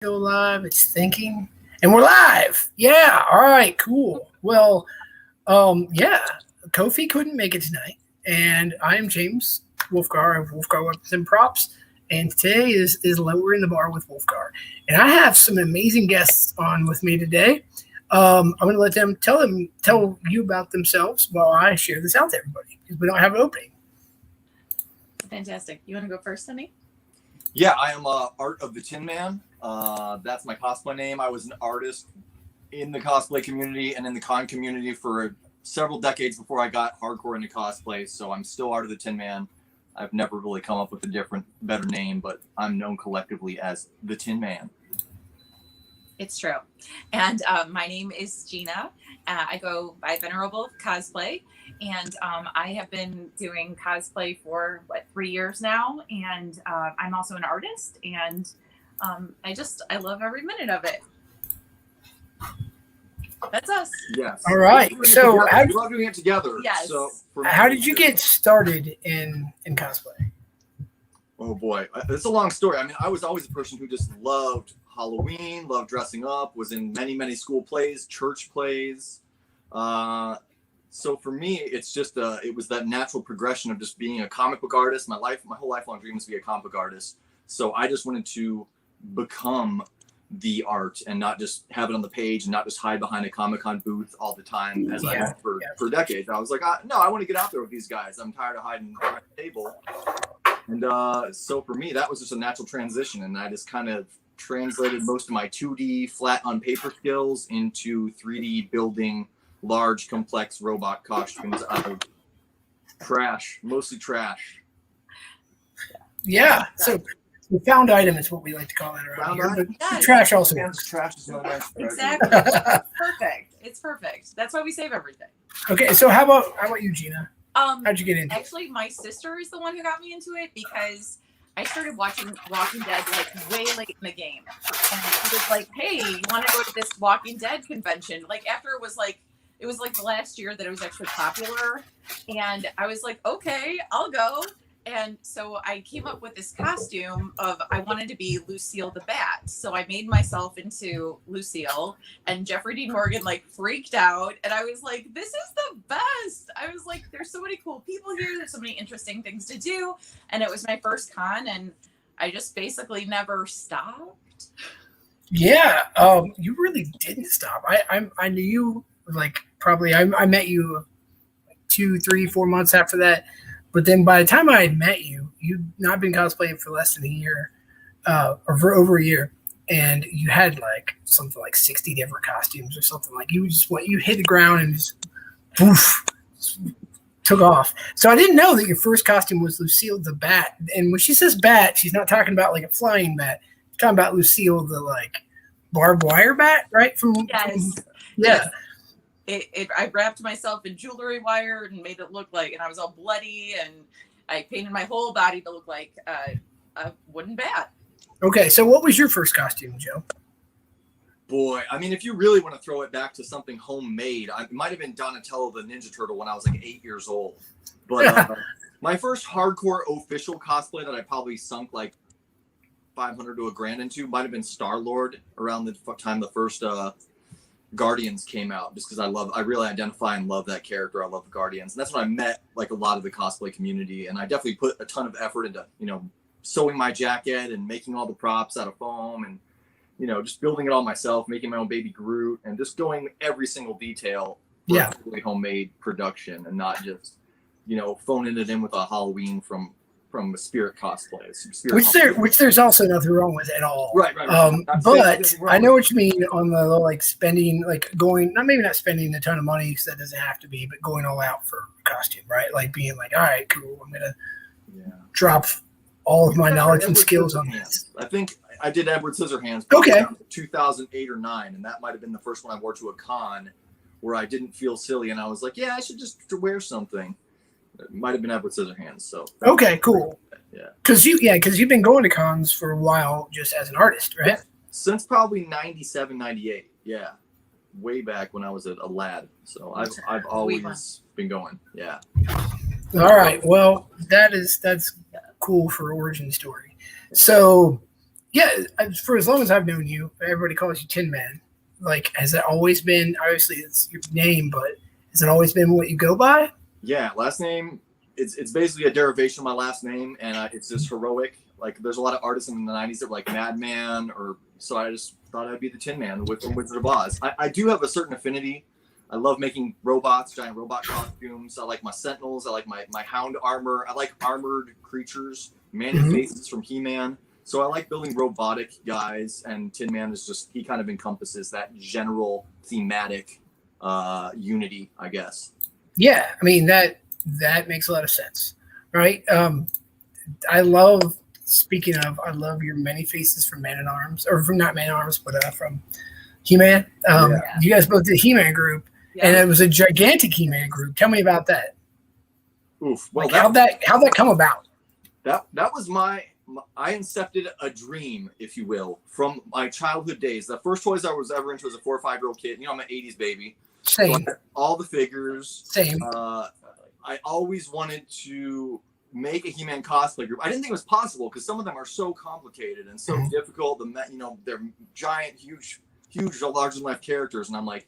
Go live. It's thinking, and we're live. Yeah. All right. Cool. Well, yeah. Kofi couldn't make it tonight, and I am James Wulfgar of Wulfgar Weapons and Props. And today is Lowering the Bar with Wulfgar, and I have some amazing guests on with me today. I'm going to let them tell you about themselves while I share this out to everybody because we don't have an opening. Fantastic. You want to go first, Sunny? Yeah, I am Art of the Tinman. That's my cosplay name. I was an artist in the cosplay community and in the con community for several decades before I got hardcore into cosplay. So I'm still Art of the Tinman. I've never really come up with a better name, but I'm known collectively as the Tinman. It's true. And my name is Gina. I go by Venerable Cosplay. And I have been doing cosplay for, 3 years now. And I'm also an artist. And I love every minute of it. That's us. Yes. All right. So we love doing it together. Yes. So how did you get started in cosplay? Oh boy, it's a long story. I mean, I was always a person who just loved Halloween, loved dressing up, was in many school plays, church plays. So for me, it's just it was that natural progression of just being a comic book artist. My whole lifelong dream was to be a comic book artist. So I just wanted to become the art and not just have it on the page and not just hide behind a Comic-Con booth all the time as I have for decades. I was like, no, I want to get out there with these guys. I'm tired of hiding behind the table. And so for me, that was just a natural transition. And I just kind of translated most of my 2D flat on paper skills into 3D building large, complex robot costumes out of trash, mostly trash. Yeah. So the found item is what we like to call it around here. But trash also works. Trash is no nice. Exactly. It's perfect. It's perfect. That's why we save everything. Okay. So how about you, Gina? How'd you get into it? Actually, my sister is the one who got me into it because I started watching Walking Dead way late in the game. And she was like, hey, you want to go to this Walking Dead convention? After it was the last year that it was actually popular. And I was like, okay, I'll go. And so I came up with this costume of I wanted to be Lucille the Bat. So I made myself into Lucille and Jeffrey Dean Morgan freaked out. And I was like, this is the best. I was like, there's so many cool people here. There's so many interesting things to do. And it was my first con and I just basically never stopped. Yeah. You really didn't stop. I knew you probably I met you 2, 3, 4 months after that. But then by the time I had met you, you'd not been cosplaying for less than a year, or for over a year. And you had something like 60 different costumes or something. You hit the ground and just poof, took off. So I didn't know that your first costume was Lucille the Bat. And when she says bat, she's not talking about a flying bat. She's talking about Lucille the barbed wire bat, right? Yes. Yeah. I wrapped myself in jewelry wire and made it look and I was all bloody and I painted my whole body to look like a wooden bat. Okay, so what was your first costume, Joe? Boy, I mean, if you really want to throw it back to something homemade, it might have been Donatello the Ninja Turtle when I was 8 years old. But my first hardcore official cosplay that I probably sunk $500 to $1,000 into might have been Star-Lord around the time the first Guardians came out, just because I really identify and love that character. I love the Guardians, and that's when I met a lot of the cosplay community, and I definitely put a ton of effort into sewing my jacket and making all the props out of foam and just building it all myself, making my own baby Groot, and just going every single detail for a totally homemade production and not just phoning it in with a Halloween from Spirit Cosplays. Which there's also nothing wrong with at all. Right. But I know what you mean on the spending, going, maybe not spending a ton of money because that doesn't have to be, but going all out for a costume, right? Being all right, cool, I'm going to drop all of my knowledge and skills on this. I think I did Edward Scissorhands 2008 or 9, and that might have been the first one I wore to a con where I didn't feel silly and I was like, yeah, I should just wear something. It might have been Edward Scissorhands. So okay, cool. Yeah, because you've been going to cons for a while just as an artist, right? Since probably 97, 98. Yeah, way back when I was a lad. So I've always been going. Yeah. All right. Well, that's cool for origin story. So Yeah, for as long as I've known you, everybody calls you Tinman. Like, has it always been? Obviously, it's your name, but has it always been what you go by? Yeah, last name. It's basically a derivation of my last name, and it's just heroic. Like, there's a lot of artists in the '90s that were like Madman, or so I just thought I'd be the Tin Man from Wizard of Oz. I do have a certain affinity. I love making robots, giant robot costumes. I like my Sentinels. I like my Hound armor. I like armored creatures, faces from He-Man. So I like building robotic guys, and Tin Man is just, he kind of encompasses that general thematic unity, I guess. Yeah, I mean that makes a lot of sense, right? I love. Speaking of, I love your many faces from Man at Arms, or from not Man at Arms, but from He-Man. You guys both did He-Man group, and it was a gigantic He-Man group. Tell me about that. Oof. Well, like, how'd that come about? That was I incepted a dream, if you will, from my childhood days. The first toys I was ever into as a 4 or 5 year old kid. You know, I'm an '80s baby. Same. So all the figures. Same. I always wanted to make a He-Man cosplay group. I didn't think it was possible because some of them are so complicated and so difficult. They're giant, huge, larger than life characters, and I'm like,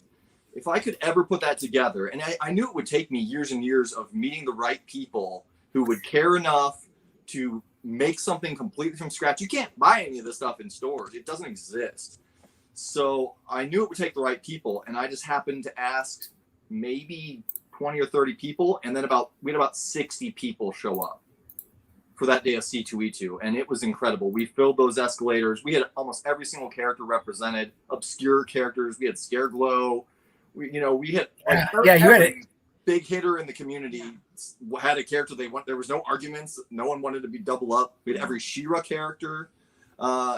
if I could ever put that together, and I knew it would take me years and years of meeting the right people who would care enough to make something completely from scratch. You can't buy any of this stuff in stores. It doesn't exist. So I knew it would take the right people, and I just happened to ask maybe 20 or 30 people, and then we had about 60 people show up for that day of C2E2, and it was incredible. We filled those escalators. We had almost every single character represented, obscure characters. We had Scareglow. We had every big hitter in the community had a character they want. There was no arguments. No one wanted to be double up. We had every She-Ra character.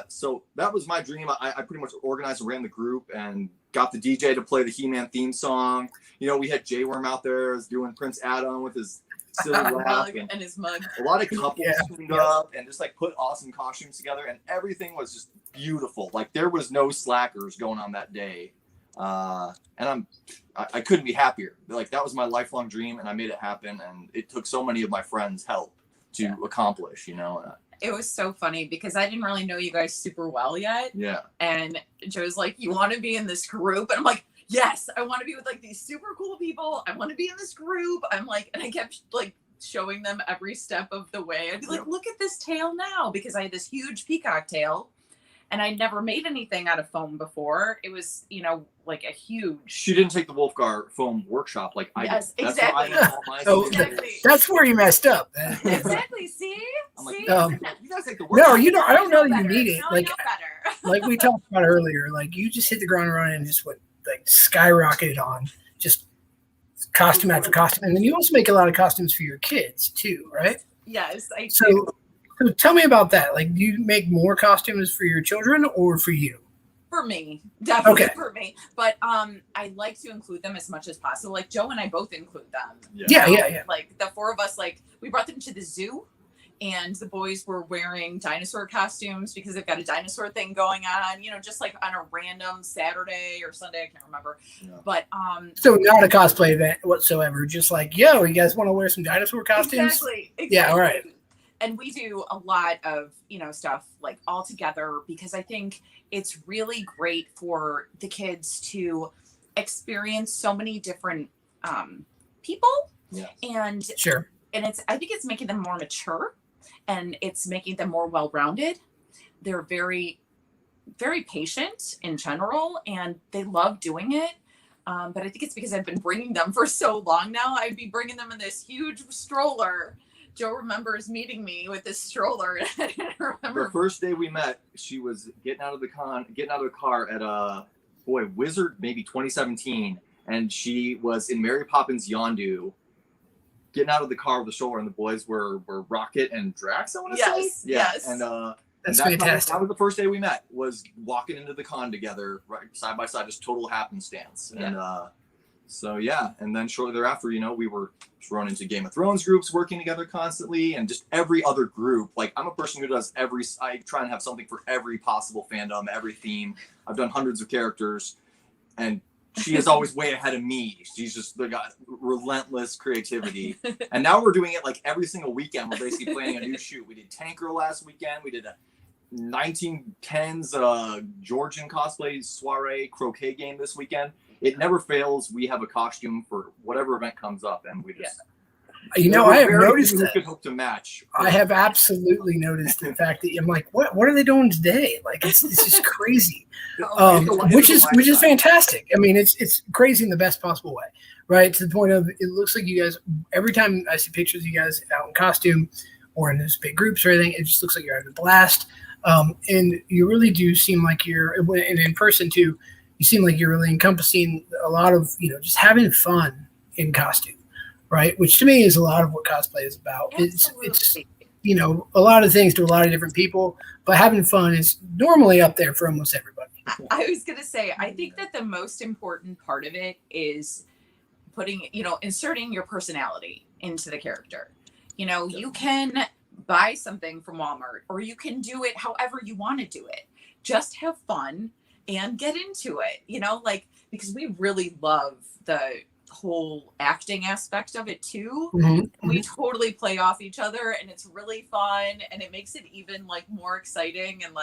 So that was my dream. I pretty much organized and ran the group and got the DJ to play the He-Man theme song. We had J-Worm out there doing Prince Adam with his silly laugh and his mug. A lot of couples tuned up and just like put awesome costumes together, and everything was just beautiful. Like, there was no slackers going on that day. And I couldn't be happier. Like, that was my lifelong dream, and I made it happen. And it took so many of my friends' help to accomplish, It was so funny because I didn't really know you guys super well yet. Yeah. And Joe's like, you want to be in this group? And I'm like, yes, I want to be with like these super cool people. I want to be in this group. I'm like, and I kept like showing them every step of the way. I'd be like, look at this tail now, because I had this huge peacock tail. And I'd never made anything out of foam before. It was, like a huge. She didn't take the Wulfgar foam workshop like I did. Yes, exactly. That's where you messed up. Exactly. See? I'm like, See? you guys take the No, I don't know that you need it. Now Like, I know better. like we talked about earlier, like you just hit the ground running and just went like skyrocketed on just costume after costume. And then you also make a lot of costumes for your kids too, right? Yes, I do. So tell me about that. Like, do you make more costumes for your children or for you? For me, definitely Okay. for me. But I like to include them as much as possible. Like, Joe and I both include them. Yeah. Like, the four of us, like, we brought them to the zoo, and the boys were wearing dinosaur costumes because they've got a dinosaur thing going on, just like on a random Saturday or Sunday, I can't remember. Yeah. But so not a cosplay event whatsoever, just like, yo, you guys want to wear some dinosaur costumes? Exactly. Yeah, all right. And we do a lot of, stuff like all together, because I think it's really great for the kids to experience so many different people. Yeah. And sure. And I think it's making them more mature, and it's making them more well-rounded. They're very, very patient in general, and they love doing it. But I think it's because I've been bringing them for so long now. I'd be bringing them in this huge stroller. Joe remembers meeting me with this stroller. I didn't remember. The first day we met, she was getting out of the car at Wizard, maybe 2017, and she was in Mary Poppins Yondu, getting out of the car with the stroller, and the boys were Rocket and Drax, I want to say. Yes. And that's fantastic. That was the first day we met, was walking into the con together, right side by side, just total happenstance. Yeah. And and then shortly thereafter, we were thrown into Game of Thrones groups, working together constantly, and just every other group. Like, I'm a person who does I try and have something for every possible fandom, every theme. I've done hundreds of characters, and she is always way ahead of me. She's just got relentless creativity. And now we're doing it like every single weekend. We're basically planning a new shoot. We did Tank Girl last weekend. We 1910s Georgian cosplay soiree croquet game this weekend. It never fails. We have a costume for whatever event comes up, and we just. You know, I have noticed that. Could hope to match. I have absolutely noticed the fact that I'm like, what are they doing today? Like, it's just crazy, which is fantastic. I mean, it's crazy in the best possible way, right? To the point of it looks like you guys. Every time I see pictures of you guys out in costume or in those big groups or anything, it just looks like you're having a blast. And you really do seem like and in person too. You seem like you're really encompassing a lot of just having fun in costume. Right, which to me is a lot of what cosplay is about. It's a lot of things to a lot of different people, but having fun is normally up there for almost everybody. I was gonna say, I think that the most important part of it is inserting your personality into the character. You can buy something from Walmart, or you can do it however you want to do it. Just have fun and get into it. Because we really love the whole acting aspect of it too. We totally play off each other, and it's really fun, and it makes it even more exciting. And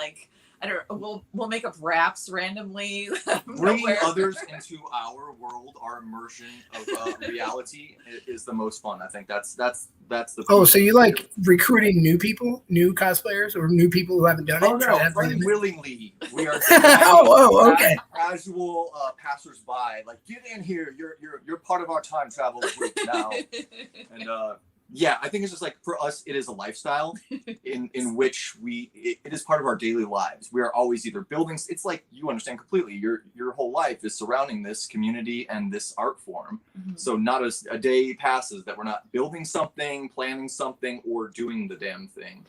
I don't know, we'll make up raps randomly. Bringing others into our world, our immersion of reality is the most fun. I think that's the. Oh, so you like recruiting new people, new cosplayers, or new people who haven't done it? Oh no, unwillingly. We are. Okay. Casual passersby, get in here. You're part of our time travel group now, and yeah, I think it's just for us, it is a lifestyle in which it is part of our daily lives. We are always either building. It's you understand completely. Your whole life is surrounding this community and this art form. So not a day passes that we're not building something, planning something, or doing the damn thing.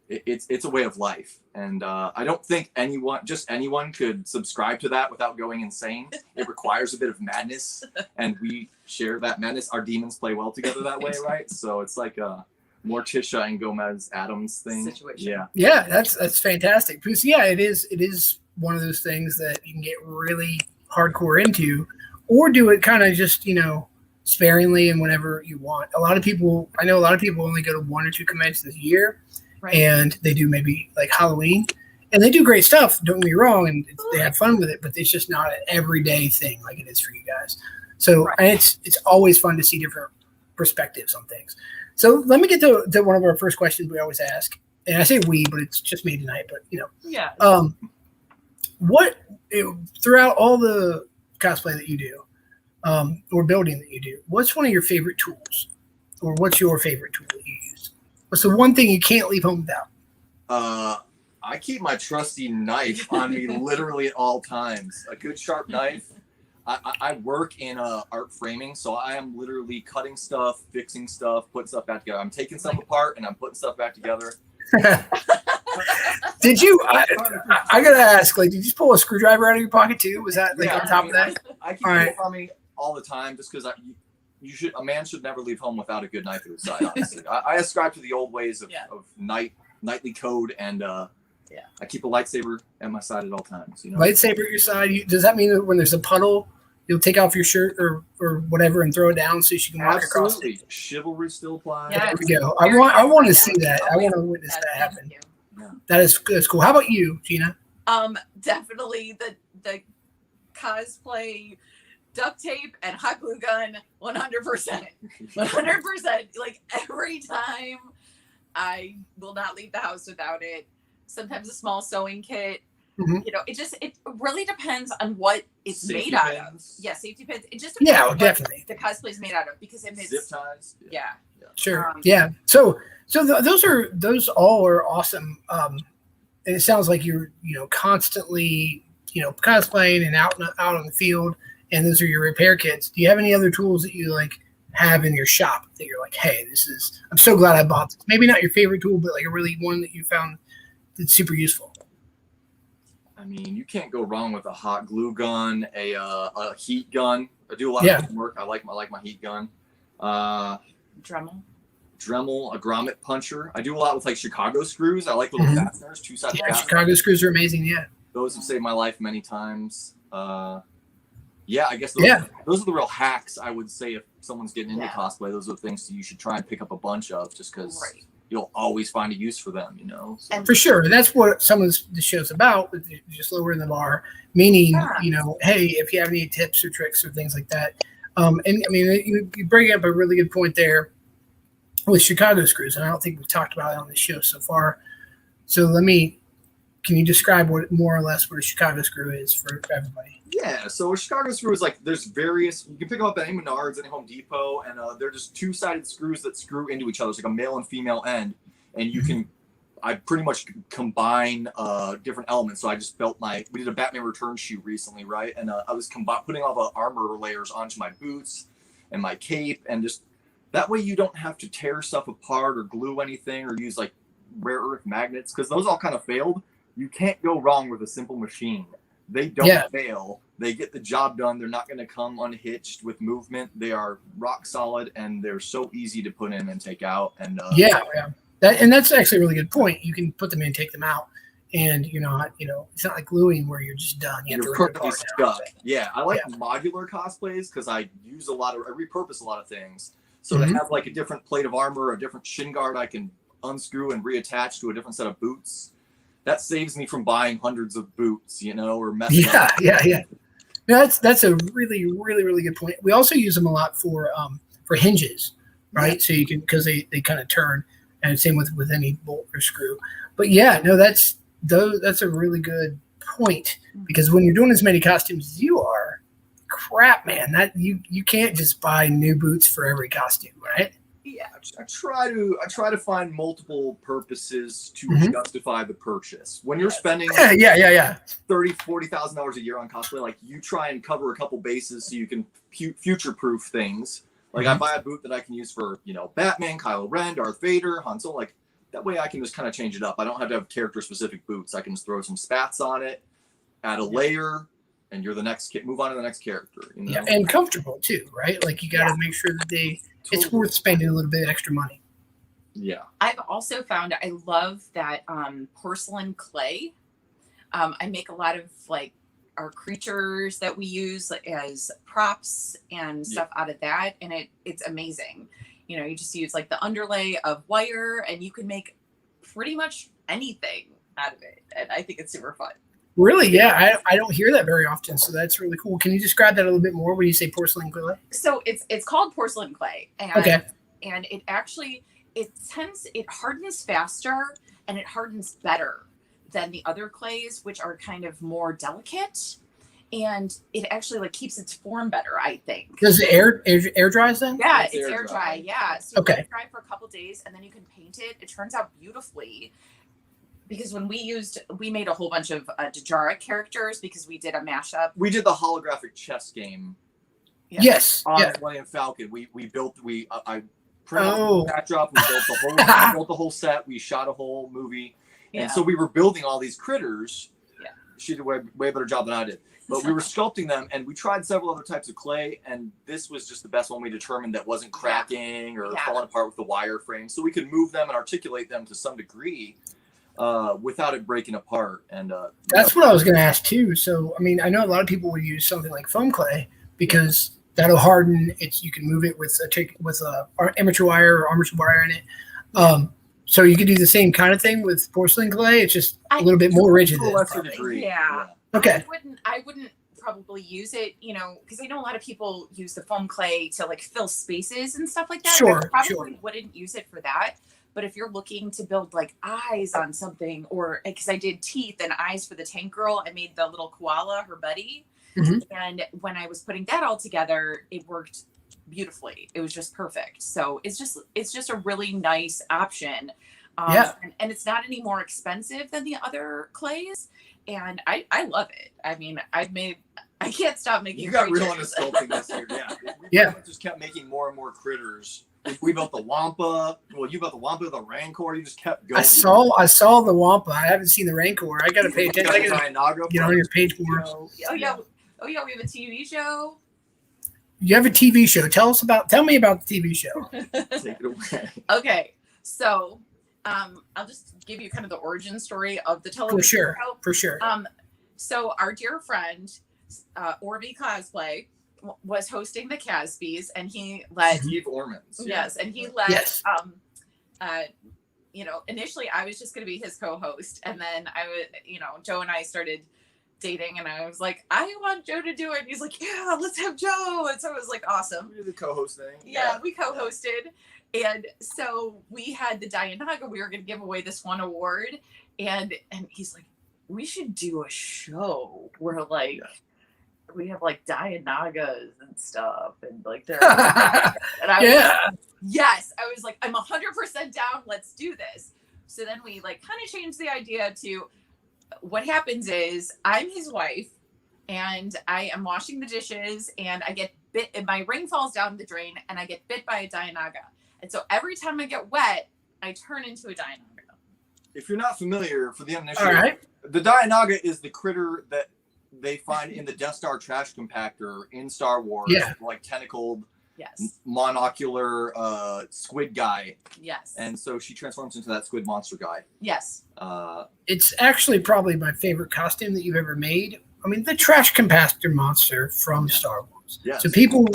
It's a way of life, and I don't think anyone could subscribe to that without going insane. It requires a bit of madness, and we share that madness. Our demons play well together that way, right? So it's like a Morticia and Gomez Adams thing. Situation. Yeah, that's fantastic. Because it is one of those things that you can get really hardcore into, or do it kind of just sparingly and whenever you want. I know a lot of people only go to 1 or 2 conventions a year. Right. And they do maybe Halloween, and they do great stuff. Don't get me wrong, and they have fun with it, but it's just not an everyday thing like it is for you guys. So it's always fun to see different perspectives on things. So let me get to one of our first questions we always ask, and I say we, but it's just me tonight. But yeah. What throughout all the cosplay that you do, or building that you do, what's one of your favorite tools, or what's your favorite tool that you use? What's the one thing you can't leave home without? I keep my trusty knife on me literally at all times. A good sharp knife. I work in art framing, so I am literally cutting stuff, fixing stuff, putting stuff back together. I'm taking stuff apart and I'm putting stuff back together. Did you? I gotta ask. Did you just pull a screwdriver out of your pocket too? Was that on top of that? I keep it on me all the time, just because a man should never leave home without a good knife at his side. Honestly, I ascribe to the old ways of knightly code, and I keep a lightsaber at my side at all times. Lightsaber at your side. Does that mean that when there's a puddle, you'll take off your shirt or whatever and throw it down so she can walk across it? Chivalry still applies. Yeah, there we go. I want to see that. I want to witness that happen. Yeah. That's cool. How about you, Gina? Definitely the cosplay. Duct tape and hot glue gun, 100%. 100%. Every time, I will not leave the house without it. Sometimes a small sewing kit. It really depends on what it's made out of. Yeah, safety pins. It just depends on what definitely the cosplay is made out of, because if it's zip ties. Yeah. Sure. So those all are awesome. And it sounds like you're constantly cosplaying and out on the field. And those are your repair kits. Do you have any other tools that you have in your shop that you're hey, I'm so glad I bought this? Maybe not your favorite tool, but a really one that you found that's super useful. I mean, you can't go wrong with a hot glue gun, a heat gun. I do a lot of work. I like my heat gun. Dremel, a grommet puncher. I do a lot with Chicago screws. I like little fasteners, 2-sided fasteners. Chicago screws are amazing. Yeah. Those have saved my life many times. I guess those are the real hacks, I would say. If someone's getting into cosplay, those are the things you should try and pick up a bunch of, just because you'll always find a use for them, you know? So. And for sure. And that's what some of the show's about, just lowering the bar, meaning, you know, hey, if you have any tips or tricks or things like that. And I mean, you bring up a really good point there with Chicago screws. And I don't think we've talked about it on the show so far. So can you describe what more or less what a Chicago screw is for everybody? Yeah, so a Chicago screw is like, there's various, you can pick them up at any Menards, any Home Depot, and they're just two-sided screws that screw into each other. It's like a male and female end, and you can, I pretty much combine different elements. So I just built we did a Batman Returns shoot recently, right? And I was putting all the armor layers onto my boots and my cape, and just, that way you don't have to tear stuff apart or glue anything or use like rare earth magnets, because those all kind of failed. You can't go wrong with a simple machine. They don't fail. They get the job done. They're not going to come unhitched with movement. They are rock solid, and they're so easy to put in and take out. And that's actually a really good point. You can put them in, take them out, and it's not like gluing where you're just done. You're perfectly stuck. Yeah, I like modular cosplays because I repurpose a lot of things. So to have like a different plate of armor, a different shin guard, I can unscrew and reattach to a different set of boots. That saves me from buying hundreds of boots, or messing up. Yeah. That's a really, really, really good point. We also use them a lot for hinges, right? So you can, because they kind of turn, and same with any bolt or screw. But that's a really good point, because when you're doing as many costumes as you are, crap, man, that you can't just buy new boots for every costume, right? Yeah, I try to find multiple purposes to justify the purchase. When you're spending $30,000-$40,000 a year on cosplay, like, you try and cover a couple bases so you can future-proof things. Like I buy a boot that I can use for, Batman, Kylo Ren, Darth Vader, Han Solo. Like, that way I can just kind of change it up. I don't have to have character-specific boots. I can just throw some spats on it, add a layer, and you're the next move on to the next character. Yeah, and comfortable too, right? Like, you got to make sure that it's worth spending a little bit extra money. Yeah. I've also found I love that porcelain clay. I make a lot of like our creatures that we use as props and stuff out of that, and it's amazing. You just use like the underlay of wire, and you can make pretty much anything out of it, and I think it's super fun. Really? Yeah, I don't hear that very often, so that's really cool. Can you describe that a little bit more when you say porcelain clay? So it's called porcelain clay, and and it actually it hardens faster and it hardens better than the other clays, which are kind of more delicate, and it actually like keeps its form better, I think. Does it air dries then? Yeah, it's air dry. Yeah, so let it dry for a couple days, and then you can paint it. It turns out beautifully. Because when we made a whole bunch of Dejara characters because we did a mashup. We did the holographic chess game. Yes. On Millennium Falcon. I printed out the backdrop. We built the whole set. We shot a whole movie. And so we were building all these critters. Yeah. She did a way better job than I did. But we were sculpting them, and we tried several other types of clay, and this was just the best one we determined that wasn't cracking or falling apart with the wire frame. So we could move them and articulate them to some degree. Without it breaking apart, and that's what I was going to ask too. So, I mean, I know a lot of people would use something like foam clay because that'll harden. You can move it with amateur wire or armature wire in it. So you could do the same kind of thing with porcelain clay. It's just a little bit more rigid. Yeah. Okay. I wouldn't probably use it, because I know a lot of people use the foam clay to like fill spaces and stuff like that. Sure. I probably wouldn't use it for that. But if you're looking to build like eyes on something, or because I did teeth and eyes for the tank girl, I made the little koala, her buddy. And when I was putting that all together, it worked beautifully. It was just perfect. So it's just a really nice option. And it's not any more expensive than the other clays. And I love it. I mean, I can't stop making. You got real into sculpting this year. We just kept making more and more critters. We built the Wampa. Well, you built the Wampa, the Rancor. You just kept going. I saw the Wampa. I haven't seen the Rancor. I got to pay attention. Get on your page more. Oh yeah. We have a TV show. You have a TV show. Tell me about the TV show. Take it away. Okay, so I'll just give you kind of the origin story of the television show. For sure. So our dear friend, Orby Cosplay, was hosting the Casbys, and he led Steve Ormans. Yes, and he led initially I was just going to be his co-host, and then I was, Joe and I started dating, and I was like, I want Joe to do it. And he's like, yeah, let's have Joe. And so it was like awesome. We did the co-host thing. Yeah, we co-hosted. And so we had the Dianaga. We were going to give away this one award, and he's like, we should do a show where like we have like Dianagas and stuff, and like they're and I was like, yes, I was like, I'm 100% down. Let's do this. So then we like kind of changed the idea to what happens is I'm his wife, and I am washing the dishes, and I get bit, and my ring falls down the drain, and I get bit by a Dianaga. And so every time I get wet, I turn into a Dianaga. If you're not familiar, for the uninitiated, the Dianaga is the critter that they find in the Death Star trash compactor in Star Wars. Yeah. Like tentacled, Yes. monocular squid guy. Yes. And so she transforms into that squid monster guy. Yes. It's actually probably my favorite costume that you've ever made. I mean, the trash compactor monster from Star Wars. Yes. So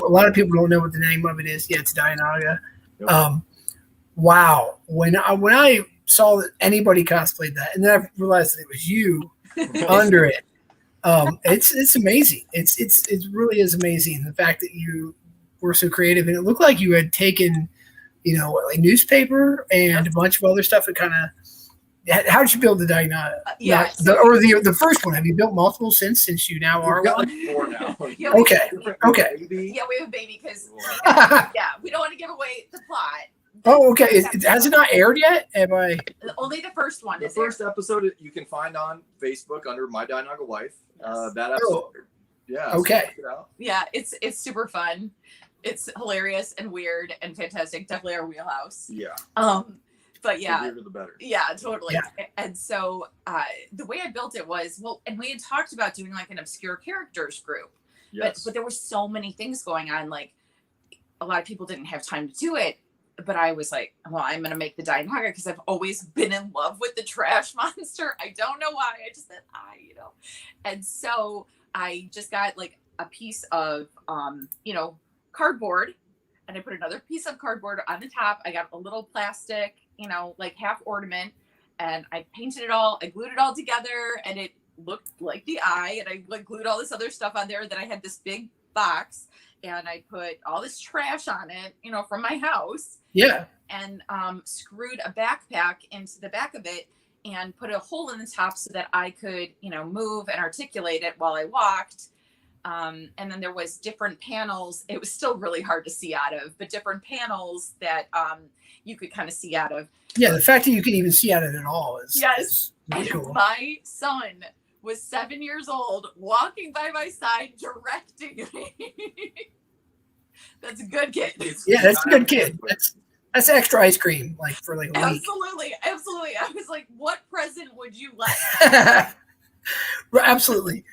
a lot of people don't know what the name of it is. Yeah, it's Dianaga. Yep. Wow. When I saw that anybody cosplayed that, and then I realized that it was you under it. It's amazing. It really is amazing, the fact that you were so creative, and it looked like you had taken, like newspaper and a bunch of other stuff and kind of. How did you build the Dianaga? The first one. Have you built multiple since you now are got one? like 4 now. Yeah, Okay. Yeah, we have a baby because we don't want to give away the plot. Oh, okay. Has it not aired yet? Only the first one. The first episode you can find on Facebook under My Dianaga Wife. That episode. Yeah. Okay. So check it out. Yeah, it's super fun. It's hilarious and weird and fantastic. Definitely our wheelhouse. Yeah. But yeah. The weirder the better. Yeah, totally. Yeah. And so the way I built it was, and we had talked about doing like an obscure characters group. Yes. But there were so many things going on. Like a lot of people didn't have time to do it. But I was like, well, I'm going to make the Dianaga because I've always been in love with the trash monster. I don't know why. I just said, And so I just got like a piece of, cardboard, and I put another piece of cardboard on the top. I got a little plastic, like half ornament, and I painted it all. I glued it all together, and it looked like the eye. And I like glued all this other stuff on there. Then I had this big box, and I put all this trash on it, from my house. Yeah. And screwed a backpack into the back of it and put a hole in the top so that I could, move and articulate it while I walked. And then there was different panels. It was still really hard to see out of, but different panels that you could kind of see out of. Yeah, the fact that you can even see out of it at all is And cool. my son was 7 years old, walking by my side, directing me. That's a good kid. That's a good kid. That's extra ice cream, like for like a week. Absolutely. I was like, what present would you like? Absolutely.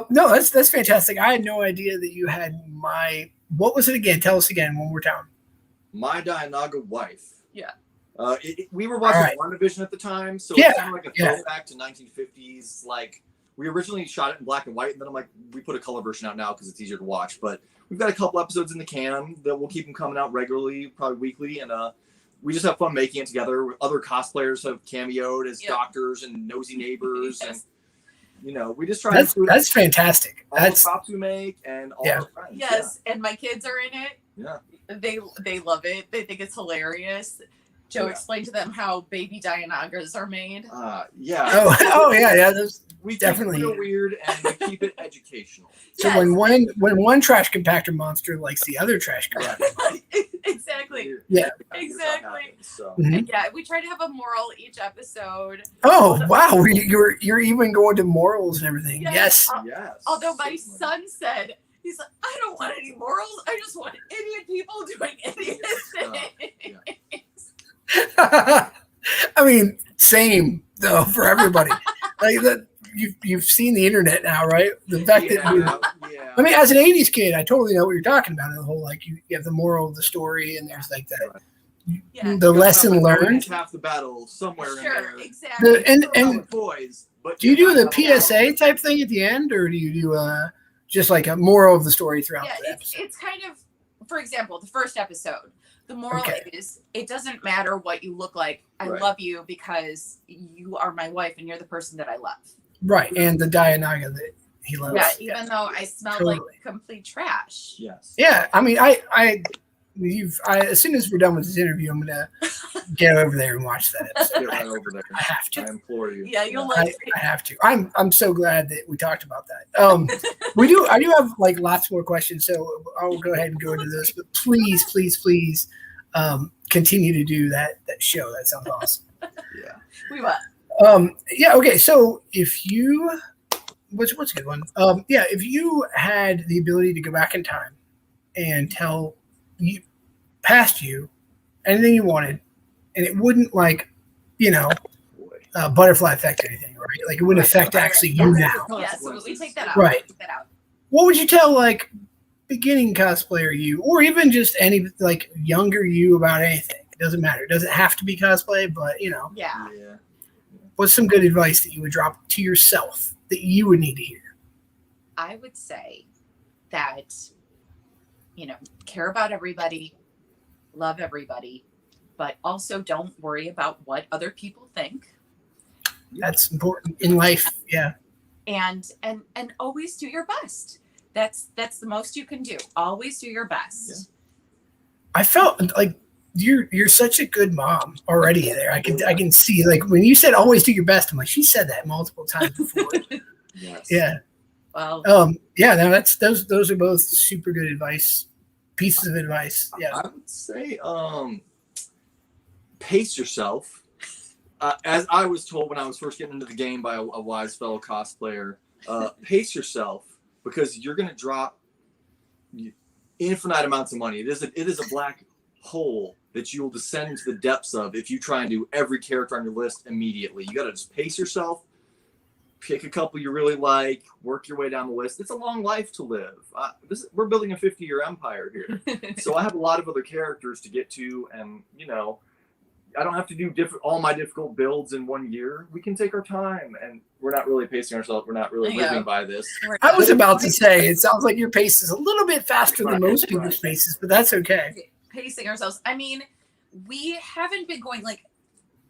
No, that's fantastic. I had no idea that you had what was it again? Tell us again one more time. My Dianaga Wife. Yeah. We were watching WandaVision at the time, so it's kind of like a throwback to 1950s. Like, we originally shot it in black and white, and then I'm like, we put a color version out now because it's easier to watch. But we've got a couple episodes in the can that we'll keep them coming out regularly, probably weekly, and we just have fun making it together. Other cosplayers have cameoed as doctors and nosy neighbors, and we just try. That's fantastic. All the props we make and all our friends. Yes, and my kids are in it. Yeah, they love it. They think it's hilarious. Joe explained to them how baby Dianagas are made. Yeah. Oh yeah. We definitely keep it weird and we keep it educational. So when one trash compactor monster likes the other trash compactor. Exactly. Yeah. Exactly. So. And we try to have a moral each episode. Oh wow, you're even going to morals and everything. Yes. Yes. Although my son said, he's like, I don't want any morals. I just want idiot people doing idiot things. I mean, same though for everybody. Like that, you've seen the internet now, right? The fact that I mean, as an '80s kid, I totally know what you're talking about. The whole like you have the moral of the story, and there's like that. Yeah. The lesson learned. Half the battle somewhere in there. Exactly. And boys, but do you do the PSA type thing at the end, or do you do just like a moral of the story throughout? Yeah, it's kind of, for example, the first episode. The moral is, it doesn't matter what you look like. I love you because you are my wife and you're the person that I love. Right, and the Dianaga that he loves. Yeah, even though I smell like complete trash. Yes. Yeah, I mean, as soon as we're done with this interview, I'm gonna get over there and watch that episode. Get right over there. I have to. I implore you. Yeah, you'll like it. I have to. I'm so glad that we talked about that. I do have like lots more questions, so I'll go ahead and go into those. But please, continue to do that show. That sounds awesome. Yeah, we will. Yeah. Okay. So if you, what's a good one? If you had the ability to go back in time and tell you past you anything you wanted, and it wouldn't butterfly effect or anything, right? Like it wouldn't affect actually you now. Yeah, so we take that out. Right. Take that out. What would you tell like beginning cosplayer you, or even just any like younger you about anything? It doesn't matter. It doesn't have to be cosplay, but Yeah. What's some good advice that you would drop to yourself that you would need to hear? I would say that, care about everybody, love everybody, but also don't worry about what other people think. That's important in life. Yeah. And always do your best. That's the most you can do. Always do your best. Yeah. I felt like you're such a good mom already there. I can see like when you said always do your best, I'm like, she said that multiple times before. Yes. Yeah. Well, no, those are both super good pieces of advice. Yeah. I would say pace yourself. As I was told when I was first getting into the game by a wise fellow cosplayer, pace yourself because you're going to drop infinite amounts of money. It is a black hole that you will descend into the depths of if you try and do every character on your list immediately. You got to just pace yourself. Pick a couple you really like, work your way down the list. It's a long life to live. We're building a 50-year empire here. So I have a lot of other characters to get to, and, I don't have to do all my difficult builds in 1 year. We can take our time, and we're not really pacing ourselves. We're not really living by this. I was about to say, it sounds like your pace is a little bit faster than most people's paces, but that's okay. Pacing ourselves. I mean, we haven't been going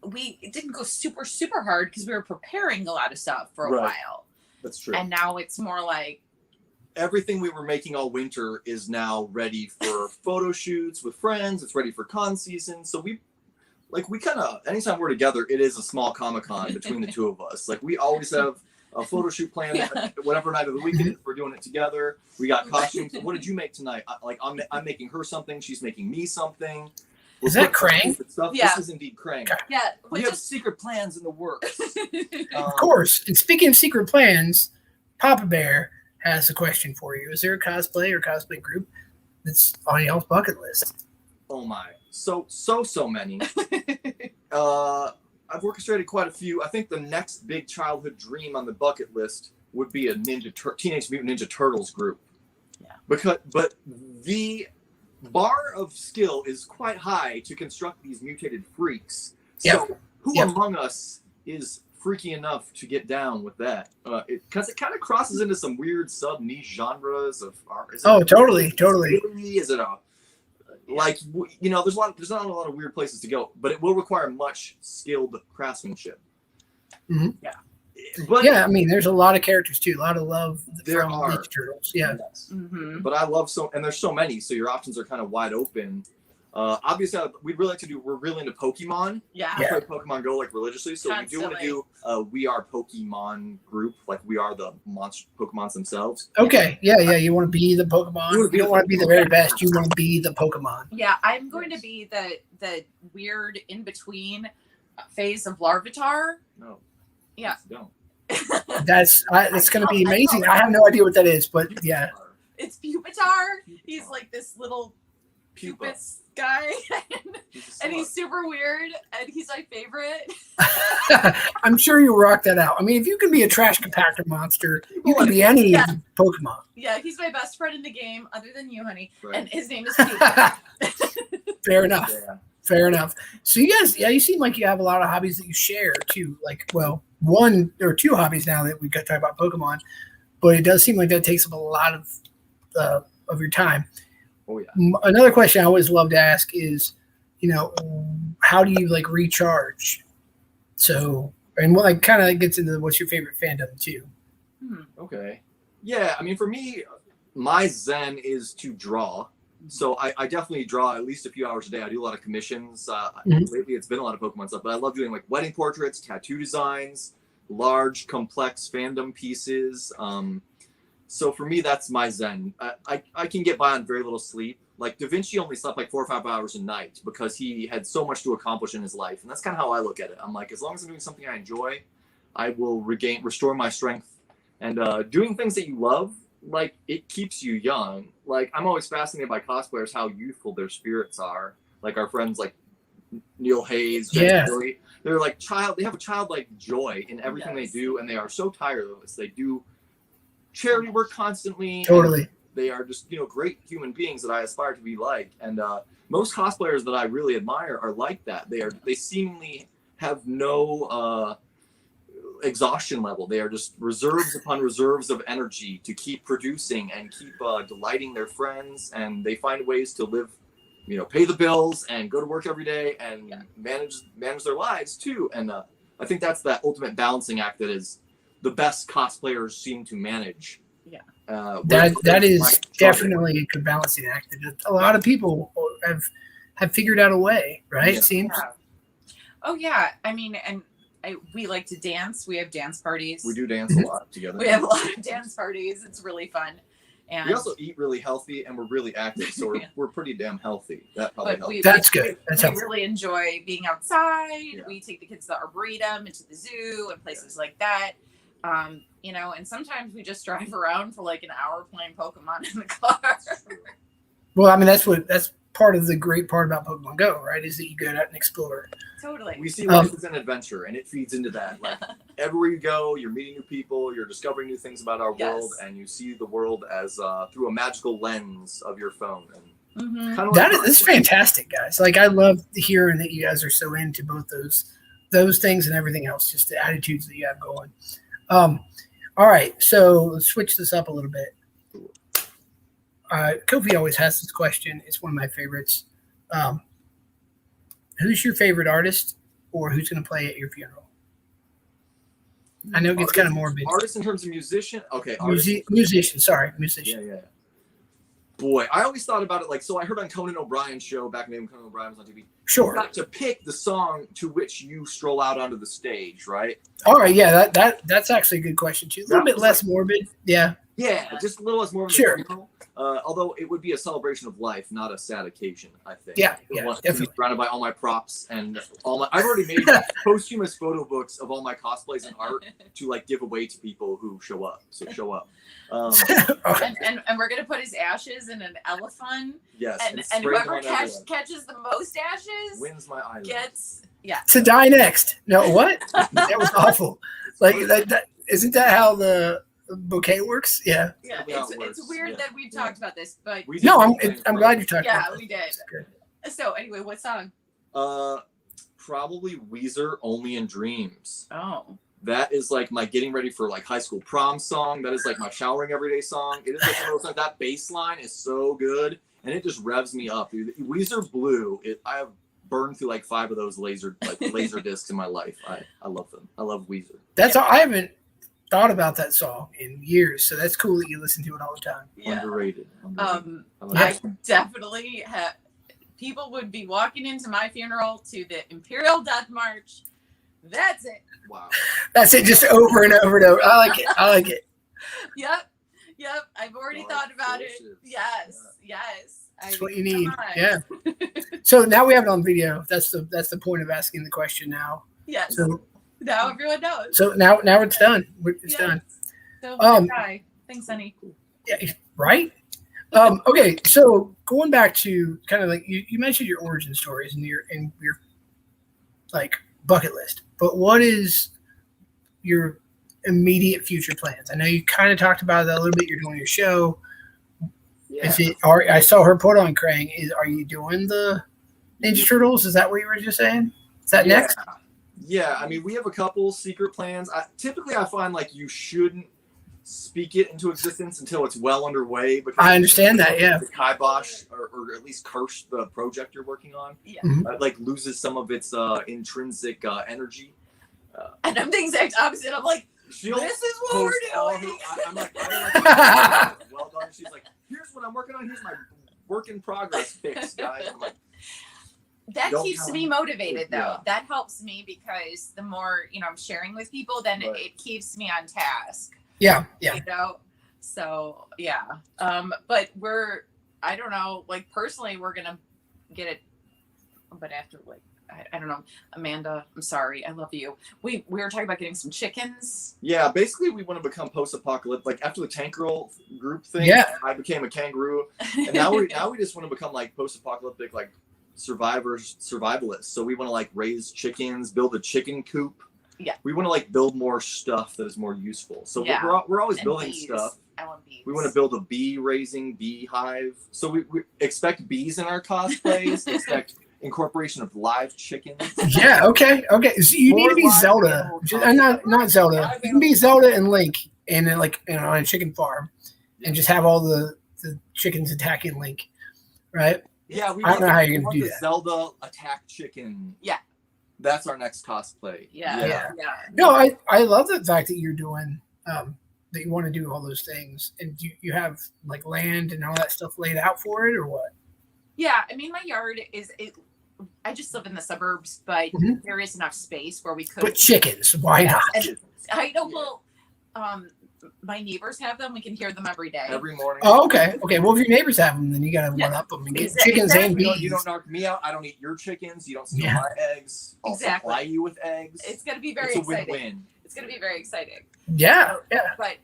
we didn't go super, super hard because we were preparing a lot of stuff for a while. That's true. And now it's more like everything we were making all winter is now ready for photo shoots with friends. It's ready for con season. So we kind of, anytime we're together, it is a small Comic-Con between the two of us. Like we always have a photo shoot planned whatever night of the week it is. We're doing it together. We got costumes. What did you make tonight? I'm making her something. She's making me something. Is that Krang? Yeah. This is indeed Krang. Yeah. We have secret plans in the works. Of course. And speaking of secret plans, Papa Bear has a question for you. Is there a cosplay or cosplay group that's on y'all's bucket list? Oh my. So many. I've orchestrated quite a few. I think the next big childhood dream on the bucket list would be a Teenage Mutant Ninja Turtles group. Yeah. But the bar of skill is quite high to construct these mutated freaks. So who among us is freaky enough to get down with that? Because it kind of crosses into some weird sub niche genres of art. Totally. Is it a there's not a lot of weird places to go, but it will require much skilled craftsmanship. Mm-hmm. Yeah. But I mean, there's a lot of characters too. A lot of love there from are Ninja Turtles. Yeah. Yes. Mm-hmm. But I love and there's so many, so your options are kind of wide open. Obviously, we're really into Pokemon. Yeah. I play Pokemon Go religiously, so we do want to do We Are Pokemon group, we are the monster Pokemons themselves. Okay. Yeah. You want to be the Pokemon. You don't want to be the very best. You want to be the Pokemon. Yeah, I'm going to be the weird in between phase of Larvitar. No. Yeah. Don't. That's going to be amazing. I have no idea what that is, but yeah. It's Pupitar. He's like this little pupus guy, and he's super weird, and he's my favorite. I'm sure you'll rock that out. I mean, if you can be a trash compactor monster, you can be any Pokemon. Yeah, he's my best friend in the game, other than you, honey. Right. And his name is Pupa. Fair enough. Yeah. Fair enough. So you guys, you seem like you have a lot of hobbies that you share too. One or two hobbies now that we got to talk about Pokemon, but it does seem like that takes up a lot of your time. Oh yeah. Another question I always love to ask is, how do you like recharge? So, and what like kind of gets into what's your favorite fandom too. Okay. Yeah, I mean, for me, my zen is to draw. So I definitely draw at least a few hours a day. I do a lot of commissions. Lately, it's been a lot of Pokemon stuff, but I love doing like wedding portraits, tattoo designs, large, complex fandom pieces. So for me, that's my zen. I can get by on very little sleep. Like Da Vinci only slept like 4 or 5 hours a night because he had so much to accomplish in his life. And that's kind of how I look at it. I'm like, as long as I'm doing something I enjoy, I will restore my strength. And doing things that you love, like, it keeps you young. Like, I'm always fascinated by cosplayers, how youthful their spirits are. Like our friends like Neil Hayes, Jen Billy. They're like they have a childlike joy in everything they do, and they are so tireless. They do charity work constantly. Totally. They are just, great human beings that I aspire to be like. And most cosplayers that I really admire are like that. They seemingly have no exhaustion level. They are just reserves upon reserves of energy to keep producing and keep delighting their friends. And they find ways to live, pay the bills and go to work every day and manage their lives too. And I think that's that ultimate balancing act that is the best cosplayers seem to manage. Yeah. That is definitely a good balancing act. A lot of people have figured out a way, right? Yeah. It seems. Yeah. Oh yeah. I mean, and we like to dance. We have dance parties. We do dance a lot together. We have a lot of dance parties. It's really fun. And we also eat really healthy and we're really active, so we're pretty damn healthy. That probably helps. That's good. We really enjoy being outside. Yeah. We take the kids to the Arboretum, into the zoo, and places like that. And sometimes we just drive around for like an hour playing Pokemon in the car. Well, I mean, that's part of the great part about Pokemon Go, right? Is that you go out and explore. Totally. We see life as an adventure, and it feeds into that. Like everywhere you go, you're meeting new people, you're discovering new things about our world, and you see the world as through a magical lens of your phone. And that's fantastic, guys. Like I love hearing that you guys are so into both those things and everything else. Just the attitudes that you have going. All right, so let's switch this up a little bit. Kofi always has this question. It's one of my favorites. Who's your favorite artist, or who's going to play at your funeral? I know it gets kind of morbid. Artist in terms of musician? Okay. Musician. Sorry, musician. Yeah. Boy, I always thought about it like, so I heard on Conan O'Brien's show, back when Conan O'Brien was on TV. Sure. You got to pick the song to which you stroll out onto the stage, right? All right, yeah, that's actually a good question too. A little bit less morbid. Yeah, just a little less morbid. Sure. Although it would be a celebration of life, not a sad occasion, I think. Yeah, definitely. Surrounded by all my props and I've already made posthumous photo books of all my cosplays and art to like give away to people who show up. So show up. And we're gonna put his ashes in an elephant. Yes. And whoever catches the most ashes wins my island. Gets to die next. No, what? That was awful. Like that isn't that how the bouquet works? Yeah. It's weird that we've talked about this, but I'm glad you talked about it. Yeah, we did. So anyway, what song? Probably Weezer, Only in Dreams. Oh. That is like my getting ready for like high school prom song. That is like my showering everyday song. It is like one of those songs. That bass line is so good, and it just revs me up. Dude. Weezer Blue. I have burned through like 5 of those laser discs in my life. I love them. I love Weezer. I haven't thought about that song in years, so that's cool that you listen to it all the time. Yeah. Underrated. I definitely have. People would be walking into my funeral to the Imperial Death March. That's it. Wow. That's it, just over and over and over. I like it. Yep. I've already thought about it. Yes. That's what you need. Yeah. So now we have it on video. That's the point of asking the question now. Yes. So now everyone knows. So now it's done. It's done. So thanks, honey. Yeah. Right. Okay. So going back to kind of like you mentioned your origin stories and your like bucket list, but what is your immediate future plans? I know you kind of talked about that a little bit. You're doing your show. Yeah. I saw her put on Krang. Are you doing the Ninja Turtles? Is that what you were just saying? Is that next? Yeah, I mean, we have a couple secret plans. Typically, I find like you shouldn't speak it into existence until it's well underway. Because I understand that, yeah. the kibosh, or at least curse the project you're working on. Yeah. Like loses some of its intrinsic energy. And I'm the exact opposite. I'm like, this is what we're doing. I'm like, well done. She's like, here's what I'm working on. Here's my work in progress fix, guys. I'm like, that keeps me motivated, though. Yeah. That helps me because the more, I'm sharing with people, then it keeps me on task. Yeah. So, yeah. But I don't know, like, personally, we're going to get it. But after, like, I don't know, Amanda, I'm sorry, I love you. We were talking about getting some chickens. Yeah, basically we want to become post-apocalyptic. Like after the tank girl group thing, I became a kangaroo, and now we just want to become like post-apocalyptic, like survivalists. So we want to like raise chickens, build a chicken coop. Yeah, we want to like build more stuff that is more useful. So we're always building stuff. I want bees. We want to build a bee hive. So we expect bees in our cosplays. Expect incorporation of live chickens. Yeah, okay. So you need to be Zelda. Not Zelda. You can be Zelda and Link and then like on a chicken farm and just have all the chickens attacking Link. Right? Yeah, I don't know how you're gonna do that. Zelda attack chicken. Yeah. That's our next cosplay. Yeah. No, I love the fact that you're doing that you want to do all those things. And you have like land and all that stuff laid out for it or what? Yeah, I mean my yard I just live in the suburbs, but there is enough space where we could. But chickens, why not? And I know. Well, my neighbors have them. We can hear them every day. Every morning. Oh, okay. Well, if your neighbors have them, then you got to one up them and get chickens and bees. You don't knock me out. I don't eat your chickens. You don't steal my eggs. I'll supply you with eggs. It's going to be very exciting. Win-win. It's going to be very exciting. Yeah. But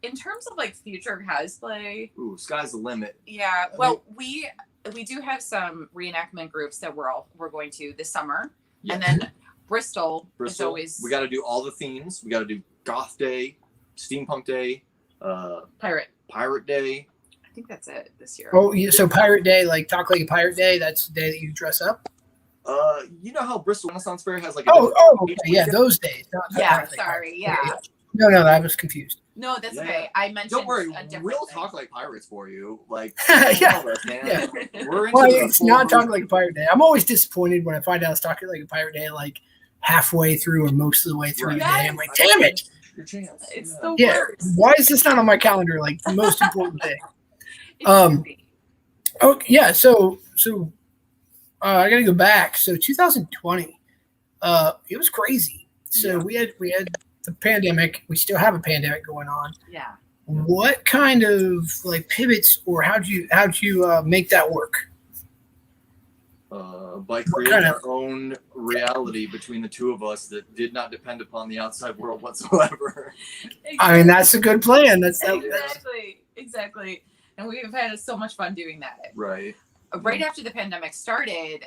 in terms of like future cosplay, sky's the limit. Yeah. Well, we do have some reenactment groups that we're going to this summer, and then Bristol is always. We got to do all the themes. We got to do Goth Day, Steampunk Day, Pirate Day. I think that's it this year. Oh, so Pirate Day, like Talk Like a Pirate Day. That's the day that you dress up. You know how Bristol Renaissance Fair has like. Okay. Yeah, those days. Sorry. Yeah. No, I was confused. No, that's okay. I mentioned. Don't worry, we'll thing. talk like pirates for you. Like, yeah. We're into it's not Talking Like a Pirate Day. I'm always disappointed when I find out it's Talking Like a Pirate Day, like halfway through or most of the way through the day. I'm like, damn it! Your chance. It's the worst. Why is this not on my calendar? Like the most important day. Oh yeah. So I got to go back. So 2020, it was crazy. So we had the pandemic. We still have a pandemic going on. Yeah. What kind of like pivots or how'd you make that work? By creating our own reality between the two of us that did not depend upon the outside world whatsoever. Exactly. I mean, that's a good plan. That's exactly. And we've had so much fun doing that. Right. Right after the pandemic started,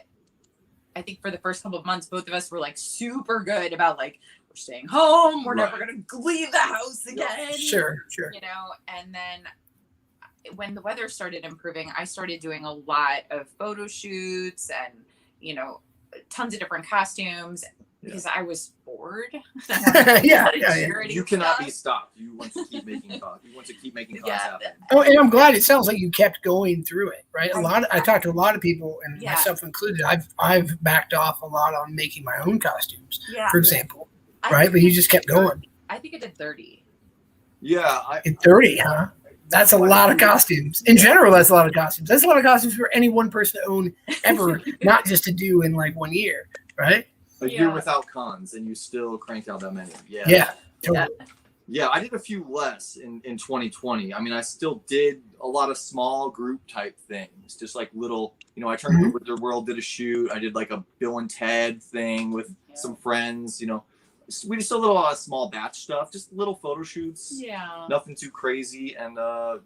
I think for the first couple of months, both of us were like super good about like, we're staying home. We're never going to leave the house again. Sure. And then when the weather started improving, I started doing a lot of photo shoots and, tons of different costumes because I was bored. You cannot be stopped. You want to keep making cons. You want to keep making cons happen. Oh, and I'm glad it sounds like you kept going through it, right? I talked to a lot of people, and myself included. I've backed off a lot on making my own costumes, for example, right? But you just kept going. I think I did 30. Yeah, 30, huh? That's a lot of costumes. In general, that's a lot of costumes. That's a lot of costumes for any one person to own ever, not just to do in like 1 year, right? A year without cons, and you still cranked out that many. Yeah, totally. Yeah, I did a few less in 2020. I mean, I still did a lot of small group type things, just like little, I turned to Wizard World, did a shoot. I did like a Bill and Ted thing with some friends, We just did a little small batch stuff, just little photo shoots. Yeah. Nothing too crazy. And, I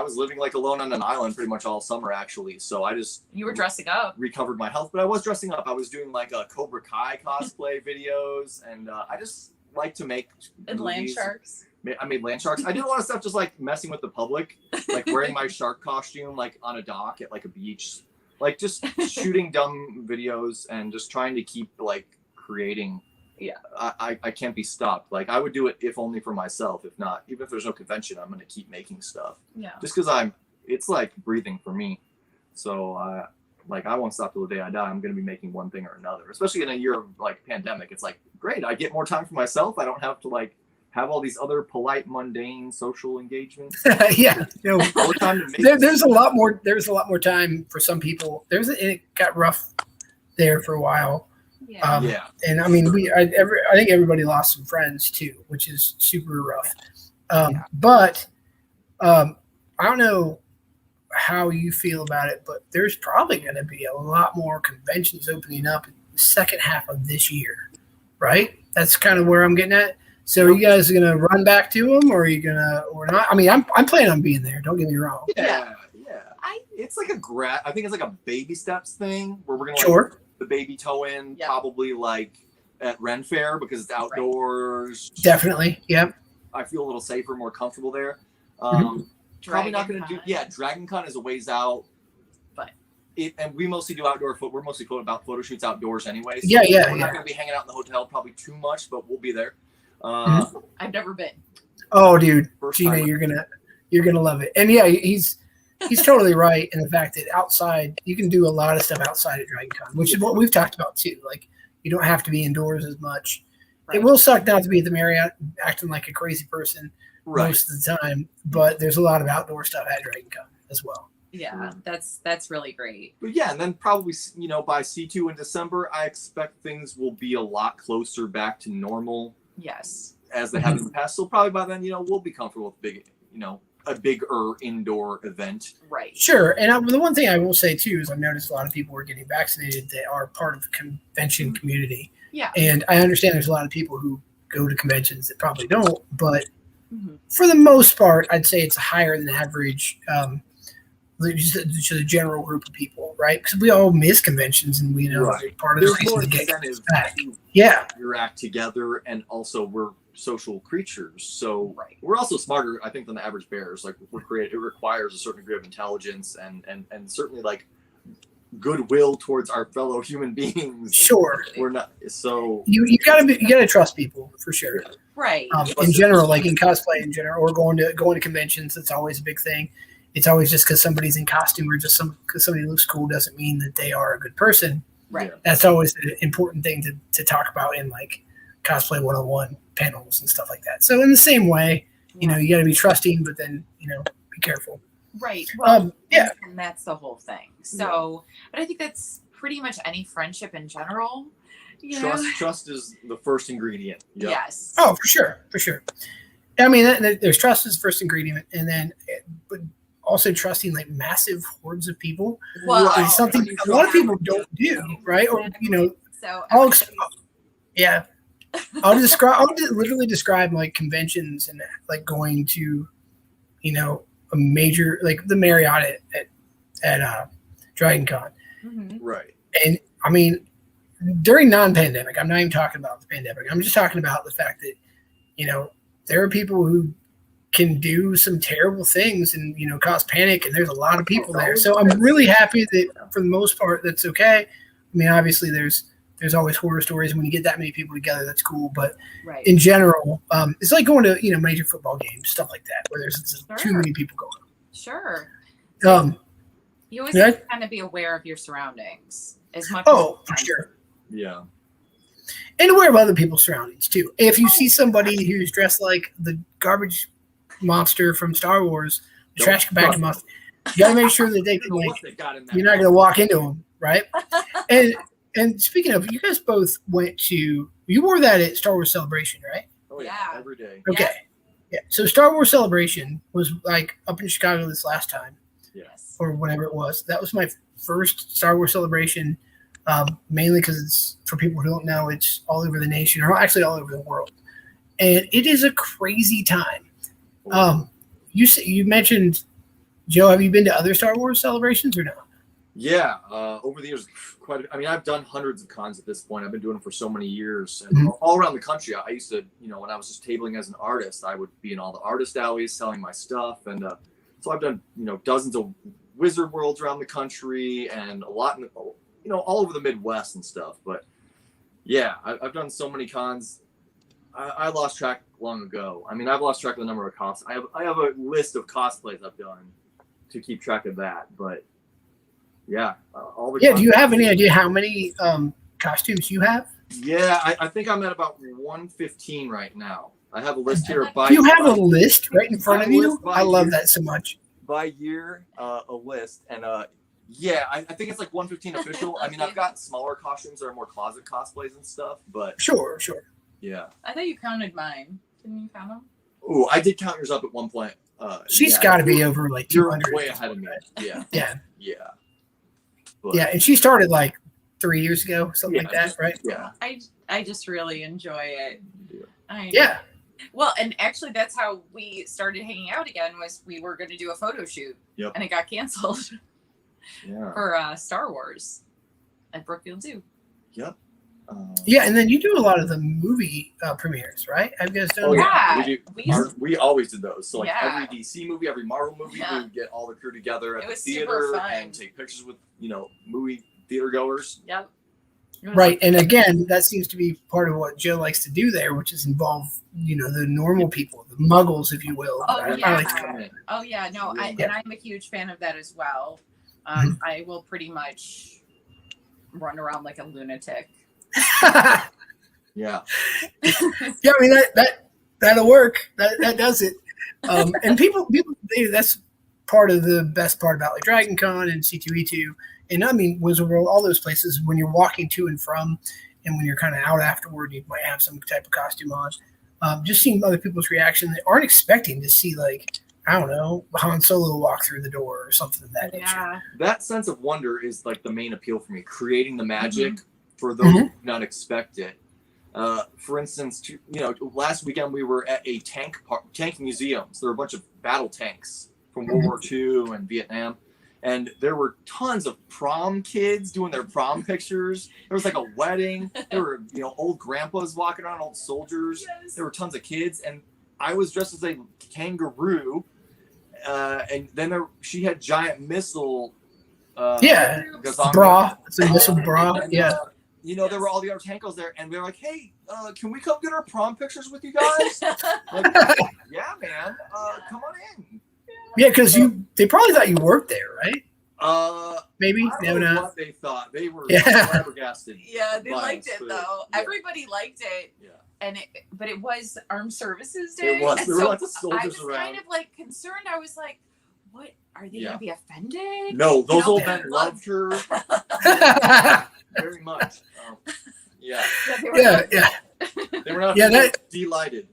was living like alone on an island pretty much all summer, actually. So I just... You were dressing up. Recovered my health, but I was dressing up. I was doing like Cobra Kai cosplay videos. And I just like to make And movies. land sharks. I made land sharks. I did a lot of stuff just like messing with the public, like wearing my shark costume, like on a dock at like a beach, like just shooting dumb videos and just trying to keep like creating Yeah. I can't be stopped. Like I would do it if only for myself. If not, even if there's no convention, I'm gonna keep making stuff. Yeah. Just because it's like breathing for me. So I won't stop till the day I die. I'm gonna be making one thing or another. Especially in a year of like pandemic, it's like great. I get more time for myself. I don't have to like have all these other polite, mundane social engagements. Yeah, you know, More time to make there's a lot more. There's a lot more time for some people. It got rough there for a while. Yeah. Yeah. And I mean, I think everybody lost some friends too, which is super rough. But I don't know how you feel about it, but there's probably going to be a lot more conventions opening up in the second half of this year, right? That's kind of where I'm getting at. So are you guys going to run back to them, or are you going to, or not? I mean, I'm planning on being there. Don't get me wrong. Yeah. It's like I think it's like a baby steps thing where we're going to Sure. the baby toe in probably like at Ren Fair because it's outdoors. Definitely. Yep. I feel a little safer, more comfortable there. Probably not going to do. Yeah, Dragon Con is a ways out, but and we mostly do outdoor photo. We're mostly about photo shoots outdoors anyway. So Yeah. We're not going to be hanging out in the hotel probably too much, but we'll be there. I've never been. Oh, dude, Gina, time. you're gonna love it. And yeah, he's totally right in the fact that outside you can do a lot of stuff outside at Dragon Con, which is what we've talked about too. Like you don't have to be indoors as much. Right. It will suck not to be at the Marriott acting like a crazy person most of the time, but there's a lot of outdoor stuff at Dragon Con as well. Yeah, that's really great. But yeah, and then probably by C2 in December, I expect things will be a lot closer back to normal. Yes. As they have in the past. So probably by then, we'll be comfortable with a bigger indoor event. Right. Sure. And the one thing I will say too is I've noticed a lot of people are getting vaccinated that are part of the convention community. Yeah. And I understand there's a lot of people who go to conventions that probably don't, but for the most part, I'd say it's a higher than average, just a general group of people, right? Because we all miss conventions, and we know part of the reason to get back. Yeah, interact together, and also we're social creatures, so we're also smarter, I think, than the average bears. Like it requires a certain degree of intelligence and certainly like goodwill towards our fellow human beings. Sure, we're not so you gotta trust people for sure. Right. In general, like in cosplay in general, or going to conventions, that's always a big thing. It's always just because somebody's in costume or just because somebody looks cool doesn't mean that they are a good person. Right. That's always an important thing to talk about in like cosplay 101 panels and stuff like that. So in the same way, you got to be trusting, but then, be careful. Right. Well, yeah. And that's the whole thing. So, but I think that's pretty much any friendship in general. Trust is the first ingredient. Yep. Yes. Oh, for sure. I mean, there's trust is the first ingredient, and then, but also trusting like massive hordes of people is something a lot of people don't do, right? Or so I'll literally describe like conventions and like going to, a major like the Marriott at Dragon Con, right? And I mean, during non-pandemic, I'm not even talking about the pandemic. I'm just talking about the fact that there are people who can do some terrible things and cause panic, and there's a lot of people there. So I'm really happy that for the most part that's okay. I mean, obviously there's always horror stories, and when you get that many people together, that's cool. But in general, it's like going to major football games, stuff like that, where there's too many people going. Sure. You always have to kind of be aware of your surroundings as much. Oh, for sure. Yeah. And aware of other people's surroundings too. If you see somebody who's dressed like the garbage monster from Star Wars, the trash compactor monster, you gotta make sure that they can you're not gonna walk into them, right? And speaking of, you guys both you wore that at Star Wars Celebration, right? Oh yeah, every day. Okay. Yeah. So Star Wars Celebration was like up in Chicago this last time. Yes. Or whatever it was. That was my first Star Wars Celebration. Mainly because it's, for people who don't know, it's all over the nation, or actually all over the world, and it is a crazy time. You mentioned, Joe, have you been to other Star Wars celebrations or no? Yeah, over the years, I've done hundreds of cons at this point. I've been doing them for so many years, and all around the country. I used to, when I was just tabling as an artist, I would be in all the artist alleys selling my stuff, and so I've done, dozens of Wizard Worlds around the country, and a lot in all over the Midwest and stuff. But Yeah, I've done so many cons. I lost track long ago. I mean, I've lost track of the number of cons. I have a list of cosplays I've done to keep track of that. But yeah, all the Yeah. Do you have any idea how many costumes you have? Yeah, I think I'm at about 115 right now. I have a list here by. Do you have a list right in front of you? I love that so much. By year, a list, and yeah, I think it's like 115 official. I mean, I've got smaller costumes that are more closet cosplays and stuff, but sure. Yeah. I thought you counted mine. Didn't you count them? Oh, I did count yours up at one point. She's got to be over like 200. You're way ahead of me. Yeah. But, yeah, and she started like 3 years ago, something like that, right? Yeah. I just really enjoy it. Yeah. Well, and actually, that's how we started hanging out again. Was we were going to do a photo shoot, and it got canceled. Yeah. For Star Wars at Brookfield Zoo. Yep. Yeah, and then you do a lot of the movie premieres, right? Have you guys done? Oh, yeah, we always did those. So like Yeah. every DC movie, every Marvel movie, Yeah. we would get all the crew together at It the was super theater fun. and take pictures with movie theater goers. Yep. Right, and again, that seems to be part of what Joe likes to do there, which is involve the normal people, the muggles, if you will. Oh, I like to call yeah. Oh yeah, no, Yeah. and I'm a huge fan of that as well. I will pretty much run around like a lunatic. Yeah. Yeah, I mean that'll work. That does it. And people, that's part of the best part about like Dragon Con and C2E2, and I mean Wizard World, all those places. When you're walking to and from, and when you're kind of out afterward, you might have some type of costume on. Just seeing other people's reaction, they aren't expecting to see like I don't know Han Solo walk through the door or something of that nature. Yeah. That sense of wonder is like the main appeal for me, creating the magic for those who do not expect it. For instance, last weekend we were at a tank museum. So there were a bunch of battle tanks from World War II and Vietnam. And there were tons of prom kids doing their prom pictures. There was like a wedding. There were, old grandpas walking around, old soldiers. Yes. There were tons of kids. And I was dressed as a kangaroo. And then she had giant missile. Bra. It's a missile bra. And, yeah. There were all the other tankos there, and they're like, "Hey, can we come get our prom pictures with you guys?" Like, yeah, man, come on in. Yeah, because they probably thought you worked there, right? Maybe. I don't know what they thought. They were flabbergasted. Yeah, they liked it food. though. Yeah. Everybody liked it. Yeah. But it was Armed Services Day. It was. And There were so lots of soldiers I was around. kind of like concerned. I was like, "What are they gonna be offended?" No, those old they men loved her very much. Yeah. Yeah. They were not delighted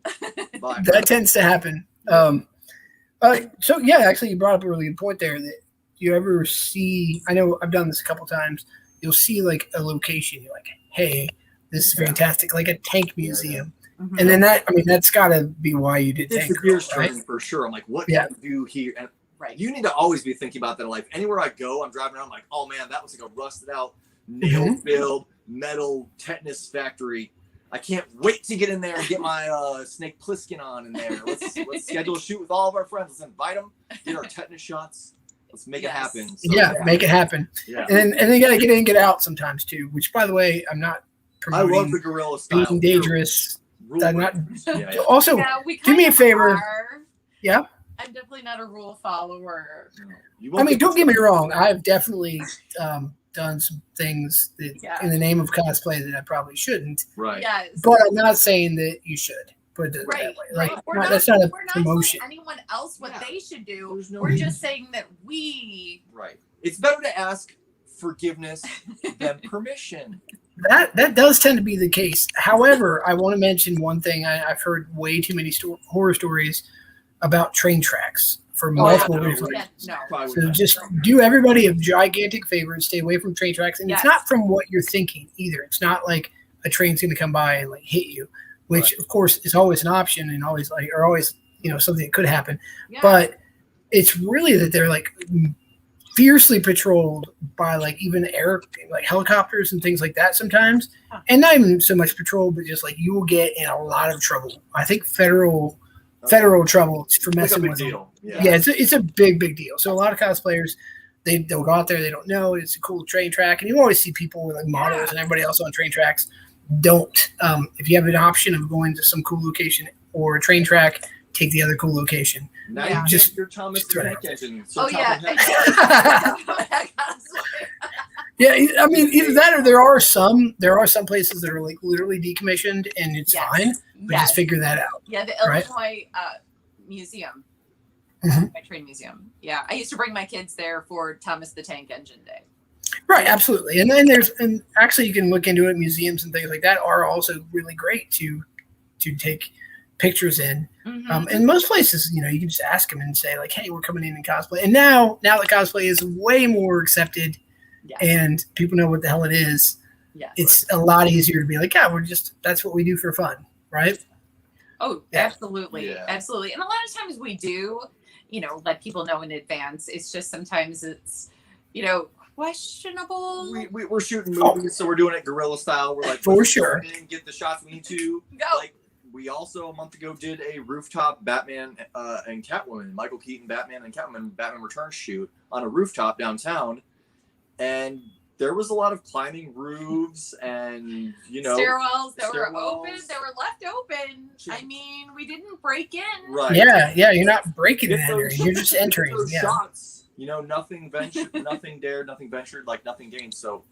by her. That tends to happen. So yeah, actually, you brought up a really good point there. That you ever see? I know I've done this a couple times. You'll see like a location. You're like, "Hey, this is fantastic!" Like a tank museum, and then that's got to be why you did It's tank. the gears right? turning for sure. I'm like, what can I do here? And you need to always be thinking about that in life. Anywhere I go, I'm driving around, I'm like, oh man, that was like a rusted out, nail filled metal tetanus factory. I can't wait to get in there and get my Snake Plissken on in there. Let's schedule a shoot with all of our friends. Let's invite them, get our tetanus shots. Let's make it happen. So, make it happen. Yeah. And then you got to get in and get out sometimes too. Which, by the way, I'm not promoting. I love the gorilla style. Being dangerous. I'm not. Yeah. Also, do me a favor. Are. Yeah. I'm definitely not a rule follower. I mean, don't get me wrong. I've definitely done some things that, in the name of cosplay that I probably shouldn't. Right. Yes. But I'm not saying that you should. Put it that way. Like, that's not a promotion. We're not telling anyone else what they should do. No we're just saying that we. Right. It's better to ask forgiveness than permission. That does tend to be the case. However, I want to mention one thing. I've heard way too many horror stories about train tracks for multiple reasons. So just do everybody a gigantic favor and stay away from train tracks. And it's not from what you're thinking either. It's not like a train's going to come by and like hit you, which of course is always an option and always something that could happen. Yeah. But it's really that they're like fiercely patrolled by like even helicopters and things like that sometimes, and not even so much patrol, but just like you will get in a lot of trouble. I think federal trouble for messing with them. Yeah, it's a big deal. So a lot of cosplayers they'll go out there, they don't know it's a cool train track, and you always see people with like models and everybody else on train tracks. don't. If you have an option of going to some cool location or a train track, take the other cool location. Now Yeah. you just your Thomas the Tank Engine. So Oh yeah. Yeah, I mean, either that or there are some places that are like literally decommissioned and it's fine, but just figure that out. Yeah, the right? Illinois Museum, Mhm. my train museum. Yeah, I used to bring my kids there for Thomas the Tank Engine Day. Right, absolutely. And then and actually you can look into it. Museums and things like that are also really great to take pictures in. Mm-hmm. And most places, you can just ask them and say like, "Hey, we're coming in cosplay." And now that cosplay is way more accepted, and people know what the hell it is. Yes. It's a lot easier to be like, "Yeah, that's what we do for fun," right? Oh, Yeah. Absolutely, absolutely. And a lot of times we do, let people know in advance. It's just sometimes it's, questionable. We're shooting movies, so we're doing it guerrilla style. We're like, for sure, get the shots we need to. Go. Like we also a month ago did a rooftop Batman and Catwoman, Michael Keaton Batman and Catwoman Batman Returns shoot on a rooftop downtown, and there was a lot of climbing roofs and stairwells that were open. They were left open. I mean, we didn't break in. Right. Yeah. You're not breaking in there. You're just entering. Shots. Nothing ventured, nothing dared, nothing ventured, like nothing gained. So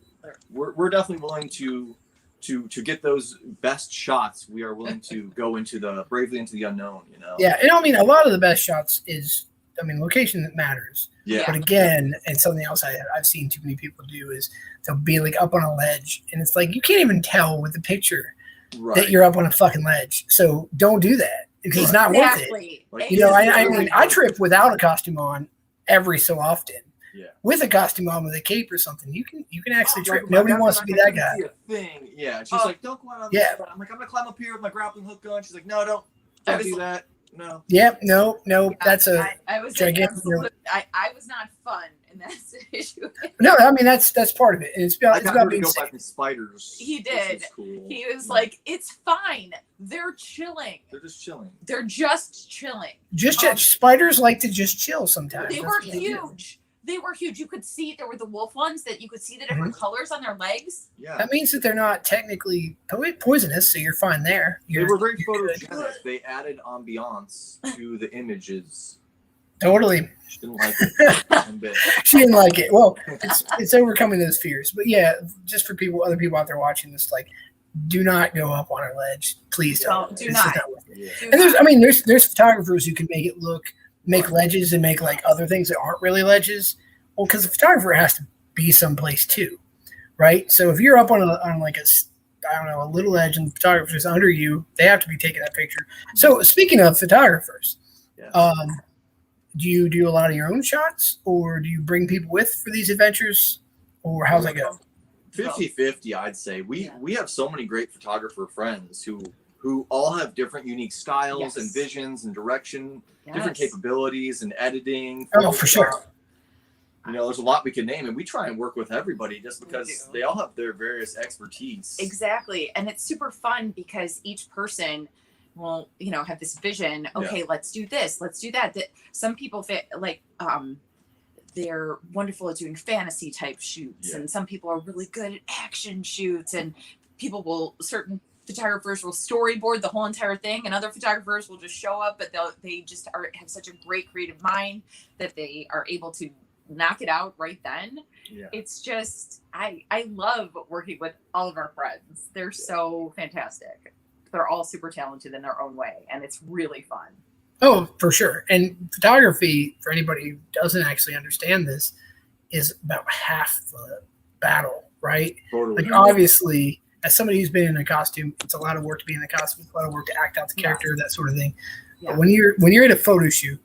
we're definitely willing to get those best shots. We are willing to go bravely into the unknown. Yeah, and I mean a lot of the best shots is location that matters. Yeah. But again, and something else I've seen too many people do is they'll be like up on a ledge, and it's like you can't even tell with the picture that you're up on a fucking ledge. So don't do that because it's not worth it. Like, I trip without a costume on every so often. Yeah. With a costume on with a cape or something, you can actually trip. Nobody wants to be that guy. Thing. Yeah. She's like, don't go out on yeah. I'm like, I'm gonna climb up here with my grappling hook gun. She's like, no, don't do that. No. Yep. No. That's a I was gigantic. I was not fun in that situation. No, I mean that's part of it. And it's about being go safe. by the spiders. He did. Cool. He was like, "It's fine. They're chilling. They're just chilling. They're just chilling." Spiders like to just chill sometimes. They were huge. They were huge. You could see there were the wolf ones that you could see the different colors on their legs. Yeah. That means that they're not technically poisonous, so you're fine there. They were very photogenic. They added ambiance to the images. Totally. She didn't like it. She didn't like it. Well, it's overcoming those fears. But yeah, just for other people out there watching this, like, do not go up on a ledge. Please don't. Do not. Yeah. And there's photographers who can make ledges and make like other things that aren't really ledges. Well, because the photographer has to be someplace too, right? So if you're up on a little ledge and the photographer's under you, they have to be taking that picture. So speaking of photographers, do you do a lot of your own shots, or do you bring people with for these adventures, or how's that go? 50-50, I'd say. We have so many great photographer friends who all have different unique styles and visions and direction, different capabilities and editing. Oh, for sure. There's a lot we can name, and we try and work with everybody just because they all have their various expertise. Exactly. And it's super fun because each person will, have this vision. Okay, let's do this. Let's do that. That some people they're wonderful at doing fantasy type shoots, and some people are really good at action shoots, and certain photographers will storyboard the whole entire thing, and other photographers will just show up, but they just have such a great creative mind that they are able to knock it out right then. It's just I love working with all of our friends. They're so fantastic. They're all super talented in their own way, and it's really fun. Oh, for sure. And photography, for anybody who doesn't actually understand this, is about half the battle, right? Totally. Like, obviously, as somebody who's been in a costume, it's a lot of work to be in the costume. It's a lot of work to act out the character, that sort of thing. Yeah. But when you're at a photo shoot,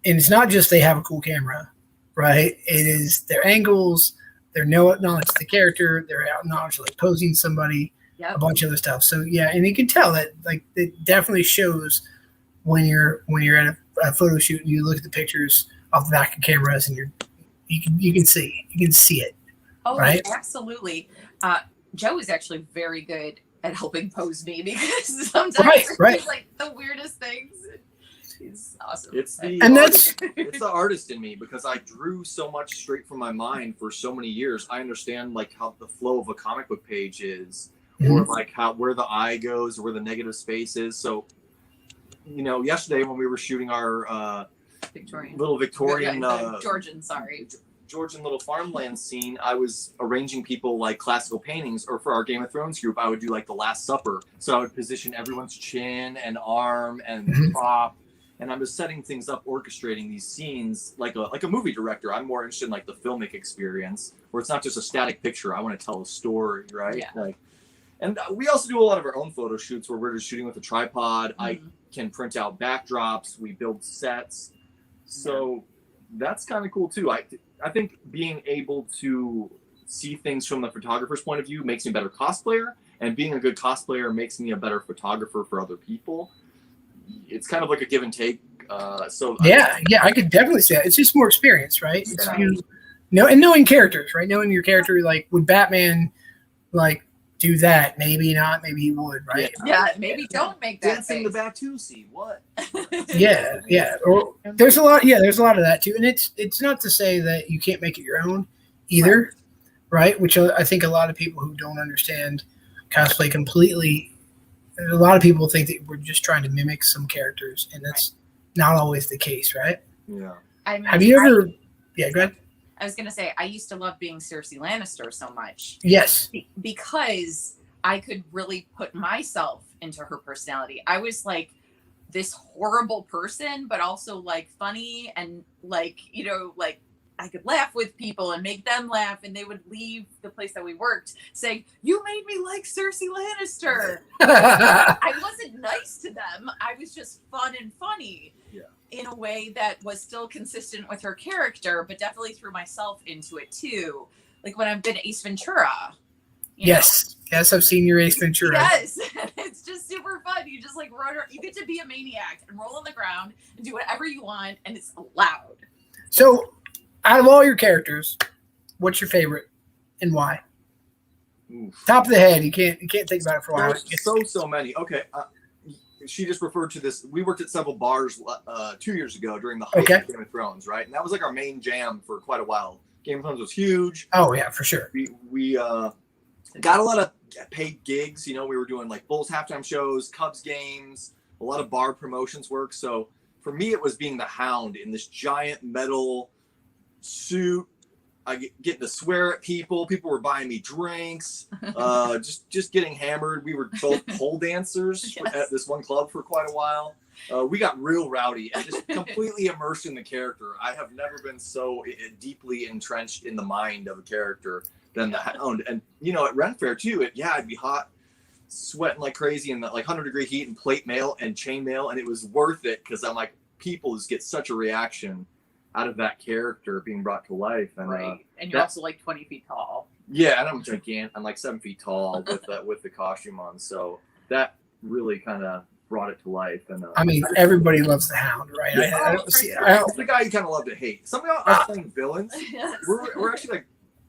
and it's not just they have a cool camera, right? It is their angles, their knowledge of the character, their knowledge of like posing somebody, a bunch of other stuff. So yeah, and you can tell that like it definitely shows when you're at a photo shoot and you look at the pictures off the back of cameras, and you can see it. Oh, right? Absolutely. Joe is actually very good at helping pose me because sometimes it's like the weirdest things. He's awesome. It's the artist in me, because I drew so much straight from my mind for so many years. I understand like how the flow of a comic book page is. or like where the eye goes, or where the negative space is. So, yesterday when we were shooting our little Victorian, Georgian little farmland scene, I was arranging people like classical paintings, or for our Game of Thrones group, I would do like the Last Supper. So I would position everyone's chin and arm and prop, and I'm just setting things up, orchestrating these scenes like a movie director. I'm more interested in like the filmic experience, where it's not just a static picture. I want to tell a story, right? Yeah. And we also do a lot of our own photo shoots where we're just shooting with a tripod. I can print out backdrops. We build sets. So that's kind of cool too. I think being able to see things from the photographer's point of view makes me a better cosplayer, and being a good cosplayer makes me a better photographer for other people. It's kind of like a give and take. I could definitely say that. It's just more experience, right? It's and knowing characters, right? Knowing your character, like would Batman like do that? Maybe not. Maybe he would, right? Yeah, maybe don't make that. Dancing the Batusi, what? yeah. Or there's a lot. Yeah, there's a lot of that too. And it's not to say that you can't make it your own either, right? Which I think a lot of people who don't understand cosplay completely. A lot of people think that we're just trying to mimic some characters, and that's not always the case, right? Yeah. Have you ever? Yeah, go ahead. I was going to say, I used to love being Cersei Lannister so much. Yes. Because I could really put myself into her personality. I was like this horrible person, but also like funny and like, like I could laugh with people and make them laugh, and they would leave the place that we worked saying, "You made me like Cersei Lannister." I wasn't nice to them. I was just fun and funny in a way that was still consistent with her character, but definitely threw myself into it too. Like when I've been Ace Ventura. Yes, I've seen your Ace Ventura. Yes, it's just super fun. You just like run. You get to be a maniac and roll on the ground and do whatever you want, and it's loud. So, out of all your characters, what's your favorite and why? Oof. Top of the head. You can't think about it for a while. There's so many. Okay. She just referred to this. We worked at several bars 2 years ago during the height of Game of Thrones, right? And that was like our main jam for quite a while. Game of Thrones was huge. Oh yeah, for sure. We got a lot of paid gigs. We were doing like Bulls halftime shows, Cubs games, a lot of bar promotions work. So for me, it was being the Hound in this giant metal suit. I getting to swear at people. People were buying me drinks. Just getting hammered. We were both pole dancers at this one club for quite a while. We got real rowdy and just completely immersed in the character. I have never been so deeply entrenched in the mind of a character than the Hound. And at Ren Fair too. I'd be hot, sweating like crazy in the like 100-degree heat and plate mail and chain mail, and it was worth it because I'm like, people just get such a reaction out of that character being brought to life. And and you're also like 20 feet tall. Yeah, and I'm gigantic. I'm like 7 feet tall with the costume on. So that really kind of brought it to life. And I mean, everybody loves the Hound, right? I don't see it. It's the guy you kind of love to hate. Some of y'all are playing villains. Yes. We're actually like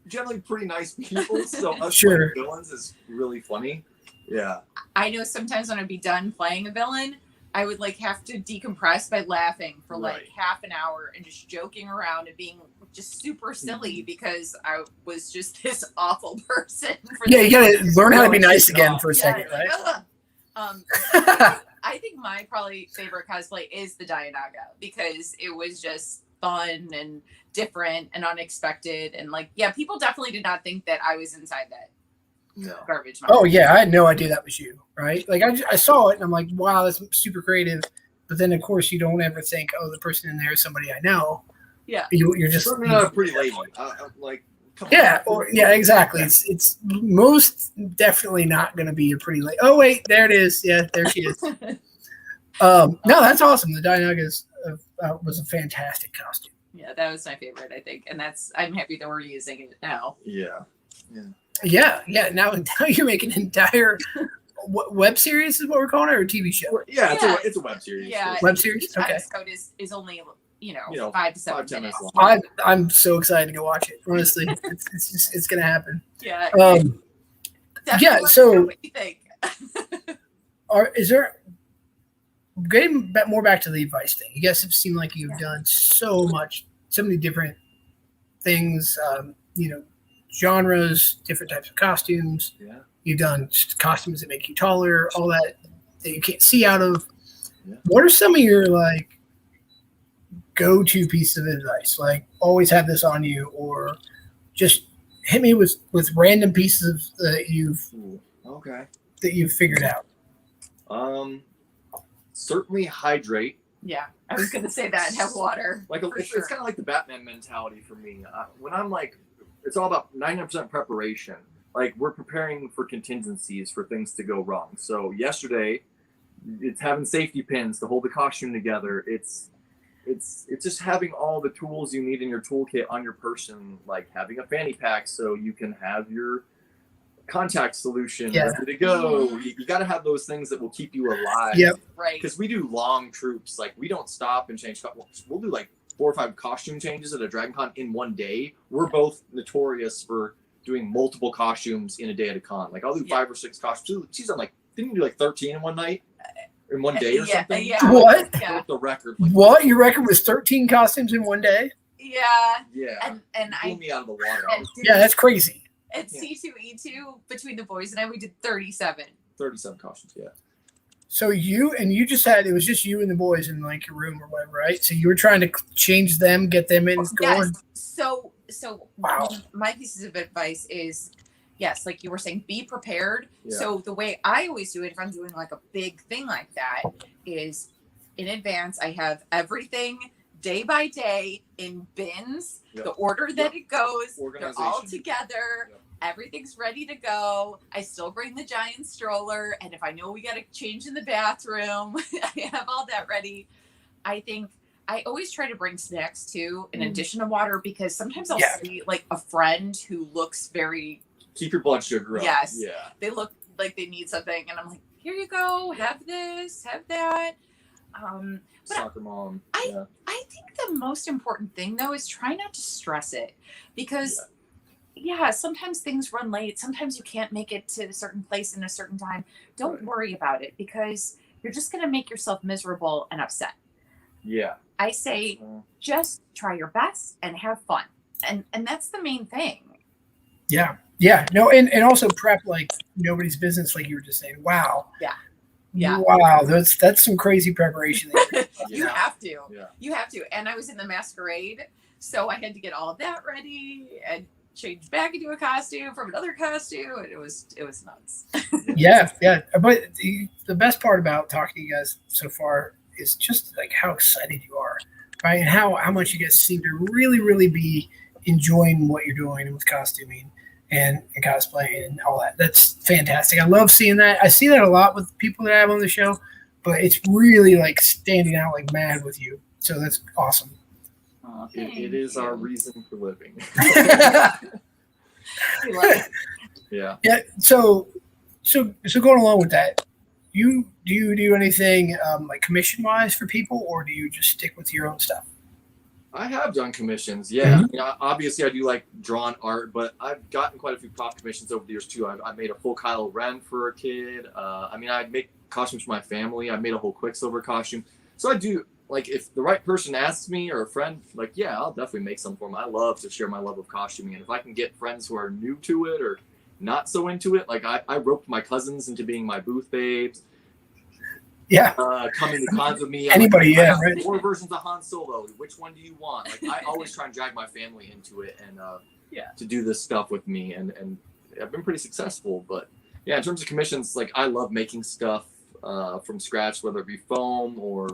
generally pretty nice people. So us playing villains is really funny. Yeah. I know sometimes when I'd be done playing a villain, I would like have to decompress by laughing for like half an hour and just joking around and being just super silly because I was just this awful person. You gotta learn how to be nice again for a second, right? I think my probably favorite cosplay is the Dianaga because it was just fun and different and unexpected, and like people definitely did not think that I was inside that. No. Garbage. Oh yeah, I had no idea that was you, right? Like I saw it and I'm like, wow, that's super creative. But then of course you don't ever think, oh, the person in there is somebody I know. Yeah, you're just pretty lazy. Like exactly. It's most definitely not going to be a pretty late. Oh wait, there it is. Yeah, there she is. No, that's awesome. The Dianaga was a fantastic costume. Yeah, that was my favorite, I think, and I'm happy that we're using it now. Yeah. Now you're making an entire web series is what we're calling it, or a TV show? Yeah, it's a web series. Yeah, web series. Each episode is only 5 to 7 minutes long. I'm so excited to go watch it. Honestly, it's gonna happen. Yeah. So what do you think? Is there getting more back to the advice thing? You guys have seemed like you've done so many different things. Genres, different types of costumes. You've done costumes that make you taller, all that you can't see out of. Yeah. What are some of your like go-to pieces of advice? Like always have this on you, or just hit me with random pieces that you've figured out. Certainly hydrate. Yeah, I was gonna say that and have water. Like it's kind of like the Batman mentality for me. When I'm like, it's all about 99% preparation. Like we're preparing for contingencies for things to go wrong. So yesterday, it's having safety pins to hold the costume together. It's just having all the tools you need in your toolkit on your person, like having a fanny pack so you can have your contact solution ready to go. You got to have those things that will keep you alive. Yep. Right. Because we do long troops. Like we don't stop and change. We'll do like 4 or 5 costume changes at a Dragon Con in one day. We're both notorious for doing multiple costumes in a day at a con. Like I'll do 5 or 6 costumes. She's on like, didn't you do like 13 in one night? In one day or something? Yeah. What? Yeah. The record. Like, what? Your record was 13 costumes in one day? Yeah. Yeah. And blew me out of the water. Yeah, that's crazy. At C2E2, between the boys and I, we did 37. 37 costumes, yeah. So you just had, it was just you and the boys in like your room or whatever, right? So you were trying to change them, get them in going. Yes. So wow. My pieces of advice is, yes, like you were saying, be prepared. Yeah. So the way I always do it, if I'm doing like a big thing like that, is in advance, I have everything day by day in bins, the order that it goes, they're all together. Yep. Everything's ready to go. I still bring the giant stroller. And if I know we got to change in the bathroom, I have all that ready. I think I always try to bring snacks too, in addition to water, because sometimes I'll see like a friend who looks very... Keep your blood sugar up. Yes. Yeah. They look like they need something. And I'm like, here you go. Have this, have that. Soccer mom. I think the most important thing though is try not to stress it, because sometimes things run late. Sometimes you can't make it to a certain place in a certain time. Don't worry about it, because you're just going to make yourself miserable and upset. Yeah. I say just try your best and have fun. And that's the main thing. Yeah. Yeah. No, and also prep like nobody's business, like you were just saying. Wow. Yeah. Yeah. Wow. That's some crazy preparation. You have to. Yeah. You have to. And I was in the masquerade, so I had to get all of that ready and change back into a costume from another costume, and it was nuts. Yeah. But the best part about talking to you guys so far is just like how excited you are, right? And how much you guys seem to really, really be enjoying what you're doing with costuming and cosplay and all that. That's fantastic. I love seeing that. I see that a lot with people that I have on the show, but it's really like standing out like mad with you. So that's awesome. Oh, it is our reason for living. Yeah. Yeah. So going along with that, do you do anything like commission wise for people, or do you just stick with your own stuff? I have done commissions, yeah. Mm-hmm. Obviously, I do like drawn art, but I've gotten quite a few prop commissions over the years too. I made a full Kylo Ren for a kid. I make costumes for my family. I made a whole Quicksilver costume. So I do, like, if the right person asks me or a friend, like, yeah, I'll definitely make some for them. I love to share my love of costuming, and if I can get friends who are new to it or not so into it, like I roped my cousins into being my booth babes. Yeah. Coming to cons with me. Anybody, like, right. 4 versions of Han Solo. Which one do you want? Like, I always try and drag my family into it and to do this stuff with me, and I've been pretty successful. But yeah, in terms of commissions, like I love making stuff from scratch, whether it be foam or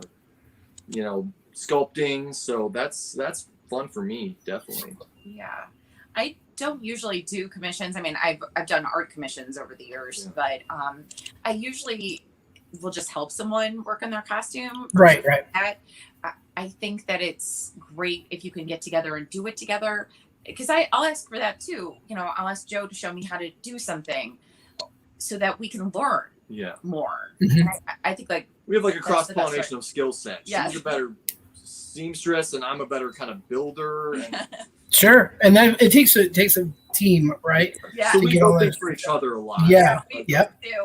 sculpting. So that's fun for me, definitely. Yeah, I don't usually do commissions. I mean, I've done art commissions over the years, but I usually will just help someone work on their costume. Right. I think that it's great if you can get together and do it together, because I'll ask for that too. I'll ask Joe to show me how to do something so that we can learn more. Mm-hmm. I think like we have like a cross pollination of skill sets. Yeah. She's a better seamstress and I'm a better kind of builder. And sure. And then it takes a team, right? Yeah. So we build things for each other a lot. Yeah.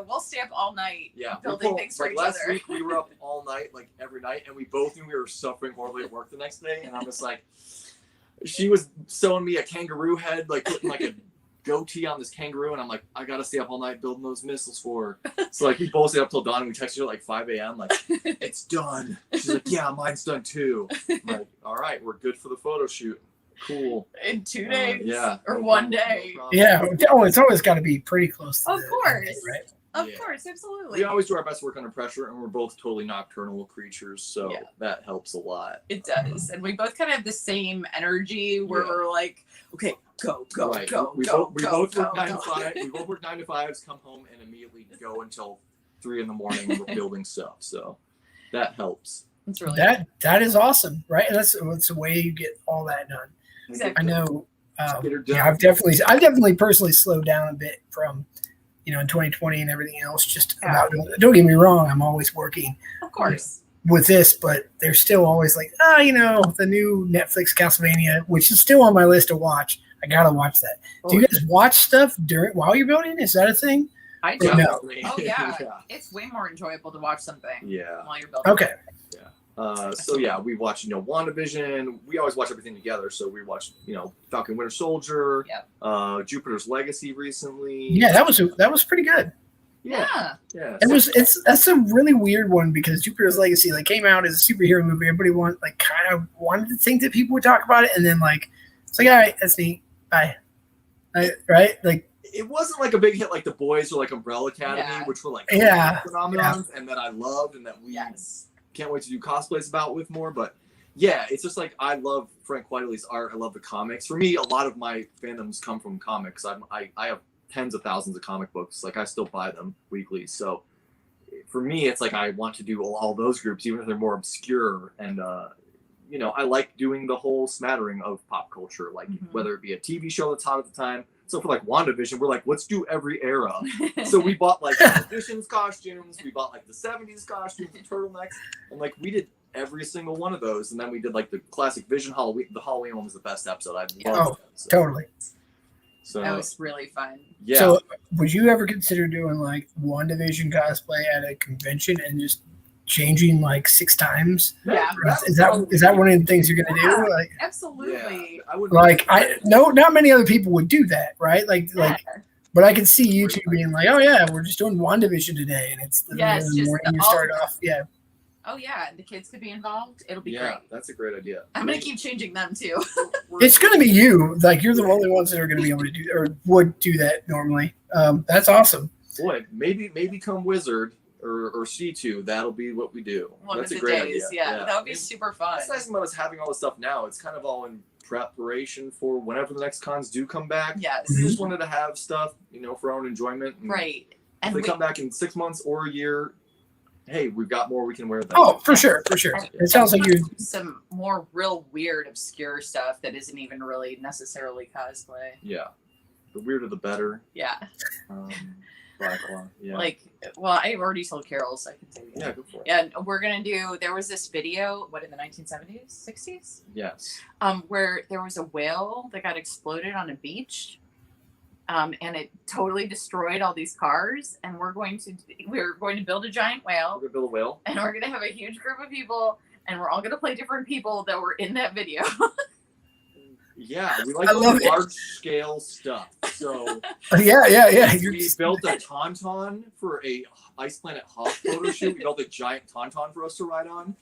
We'll stay up all night building things for each last other. week we were up all night, like every night, and we both knew we were suffering horribly at work the next day. And I'm just like, she was sewing me a kangaroo head, like putting like a goatee on this kangaroo, and I'm like, I gotta stay up all night building those missiles for her. So like we both stay up till dawn, and we text her at like 5 a.m. like, it's done. She's like, yeah, mine's done too. I'm like, all right, we're good for the photo shoot. Cool. In 2 days, yeah, or no one problem, day. no problem. Yeah. Oh, it's always got to be pretty close to Of the course. end, right? Of Yeah. course, absolutely. We always do our best work under pressure, and we're both totally nocturnal creatures, so Yeah. that helps a lot. It does, and we both kind of have the same energy where Yeah. we're like, okay, go, Right. go, we go, both, we go, both go, work 9 go. to 5. We both work 9 to 5s, come home, and immediately go until 3 in the morning. We're building stuff, so that helps. It's really That is awesome, right? And that's the way you get all that done. Exactly. I know. Get her done. Yeah, I've definitely personally slowed down a bit from, in 2020 and everything else. Just about don't get me wrong, I'm always working Of course. with this, but they're still always like, the new Netflix Castlevania, which is still on my list to watch. I gotta watch that. Do you guys watch stuff while you're building? Is that a thing? I do. Or no? Oh yeah. It's way more enjoyable to watch something Yeah. while you're building. Okay. So yeah, we watch, WandaVision. We always watch everything together. So we watched, Falcon Winter Soldier, Jupiter's Legacy recently. Yeah, that was pretty good. Yeah. Yeah. That's a really weird one because Jupiter's Legacy came out as a superhero movie. Everybody kind of wanted to think that people would talk about it, and then it's like, all right, that's neat. Bye. Right? It wasn't like a big hit like The Boys or like Umbrella Academy, which were phenomenons, and that I loved and that we can't wait to do cosplays with more. But yeah, it's just like I love Frank Quitely's art. I love the comics. For me, a lot of my fandoms come from comics. I have tens of thousands of comic books. I still buy them weekly. So for me, it's like I want to do all those groups, even if they're more obscure. And I like doing the whole smattering of pop culture, whether it be a TV show that's hot at the time. So for WandaVision, we're like, let's do every era. So we bought Vision's costumes, we bought the 70s costumes, the turtlenecks, and we did every single one of those. And then we did the classic Vision Halloween. The Halloween one was the best episode. I loved it. So. Totally. So that was really fun. Yeah. So would you ever consider doing WandaVision cosplay at a convention and just changing 6 times? Yeah. Is that one of the things you're gonna do? Absolutely. Yeah, I would not many other people would do that, right? But I could see you two being like, oh yeah, we're just doing WandaVision today, and it's the morning you start off. Yeah. Oh yeah, the kids could be involved. It'll be great. Yeah, that's a great idea. I'm gonna keep changing them too. It's gonna be you. You're the only ones that are gonna be able to do or would do that normally. That's awesome. Boy, maybe come Wizard or C2. That'll be what we do. That's a the great days. idea. Yeah, that would be super fun. That's nice about us having all this stuff now. It's kind of all in preparation for whenever the next cons do come back. Yes. We just wanted to have stuff, for our own enjoyment. And right. If they come back in 6 months or a year, hey, we've got more we can wear. Oh, for sure. It sounds like you some more real weird, obscure stuff that isn't even really necessarily cosplay. Yeah, the weirder the better. Yeah. Yeah. I've already told Carol, so I can say that. Yeah, go for it. Yeah, we're gonna do. There was this video, in the 1970s, 60s? Yes. Where there was a whale that got exploded on a beach. And it totally destroyed all these cars. And we're going to build a giant whale. We're gonna build a whale. And we're gonna have a huge group of people, and we're all gonna play different people that were in that video. Yeah, we like large scale stuff. So yeah. We built a tauntaun for a Ice Planet Hawk photo shoot. We built a giant tauntaun for us to ride on.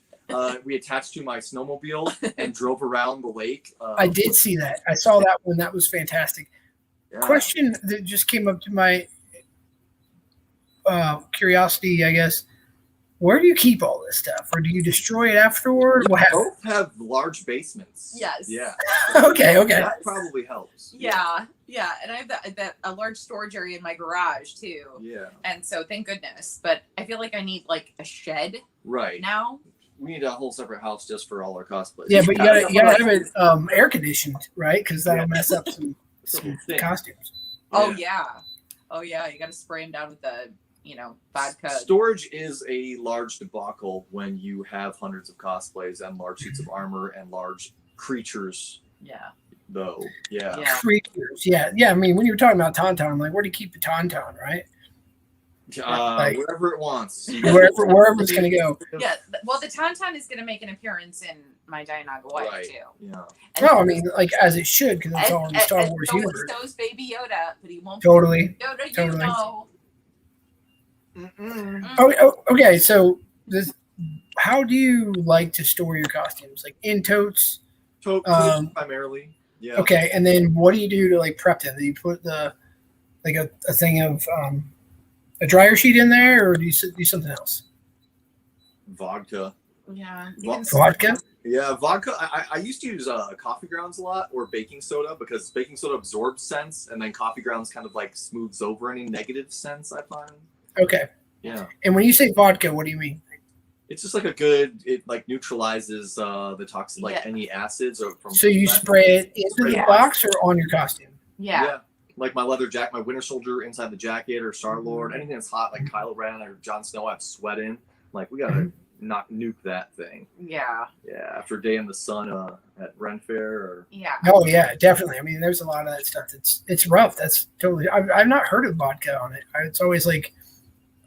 We attached to my snowmobile and drove around the lake. I did see that. I saw that one. That was fantastic. Yeah. Question that just came up to my curiosity, I guess. Where do you keep all this stuff, or do you destroy it afterward? We both have large basements. Yes. Yeah. Okay. That probably helps. Yeah. And I have a large storage area in my garage too. Yeah. And so thank goodness, but I feel like I need a shed. Right. Now. We need a whole separate house just for all our cosplays. Yeah, but you gotta have it air conditioned, right? Because that'll mess up some costumes. Oh yeah. You got to spray them down with the vodka. Storage is a large debacle when you have hundreds of cosplays and large suits of armor and large creatures. Yeah. Though. Yeah. Creatures. Yeah. I mean, when you were talking about tauntaun, I'm like, where do you keep the tauntaun, right? Wherever it wants. wherever it's going to go. Yeah. Well, the Tauntaun is going to make an appearance in my Dianaga wife Right. too. Yeah. And No, I mean, like, as it should, because it's all in the Star Wars universe. So is Baby Yoda, but he won't. Totally. Yoda, you Totally. know. Okay, so how do you like to store your costumes? Like in totes? Totes primarily. Yeah. Okay, and then what do you do to like prep them? Do you put a thing of a dryer sheet in there, or do you do something else? Vodka. Yeah. Vodka? Yeah, vodka. I used to use coffee grounds a lot, or baking soda, because baking soda absorbs scents, and then coffee grounds kind of like smooths over any negative scents, I find. Okay. Yeah. And when you say vodka, what do you mean? It's just like it like neutralizes the toxin, like any acids. Or from so you spray it into the box or on your costume? Yeah. Like my leather jacket, my Winter Soldier inside the jacket, or Star-Lord, anything that's hot, like Kylo Ren or Jon Snow, I have sweat in. Like, we gotta not nuke that thing. Yeah. Yeah, after a day in the sun at Ren Fair. Or... Yeah. Oh, yeah, definitely. I mean, there's a lot of that stuff. It's rough. That's totally... I've not heard of vodka on it. It's always like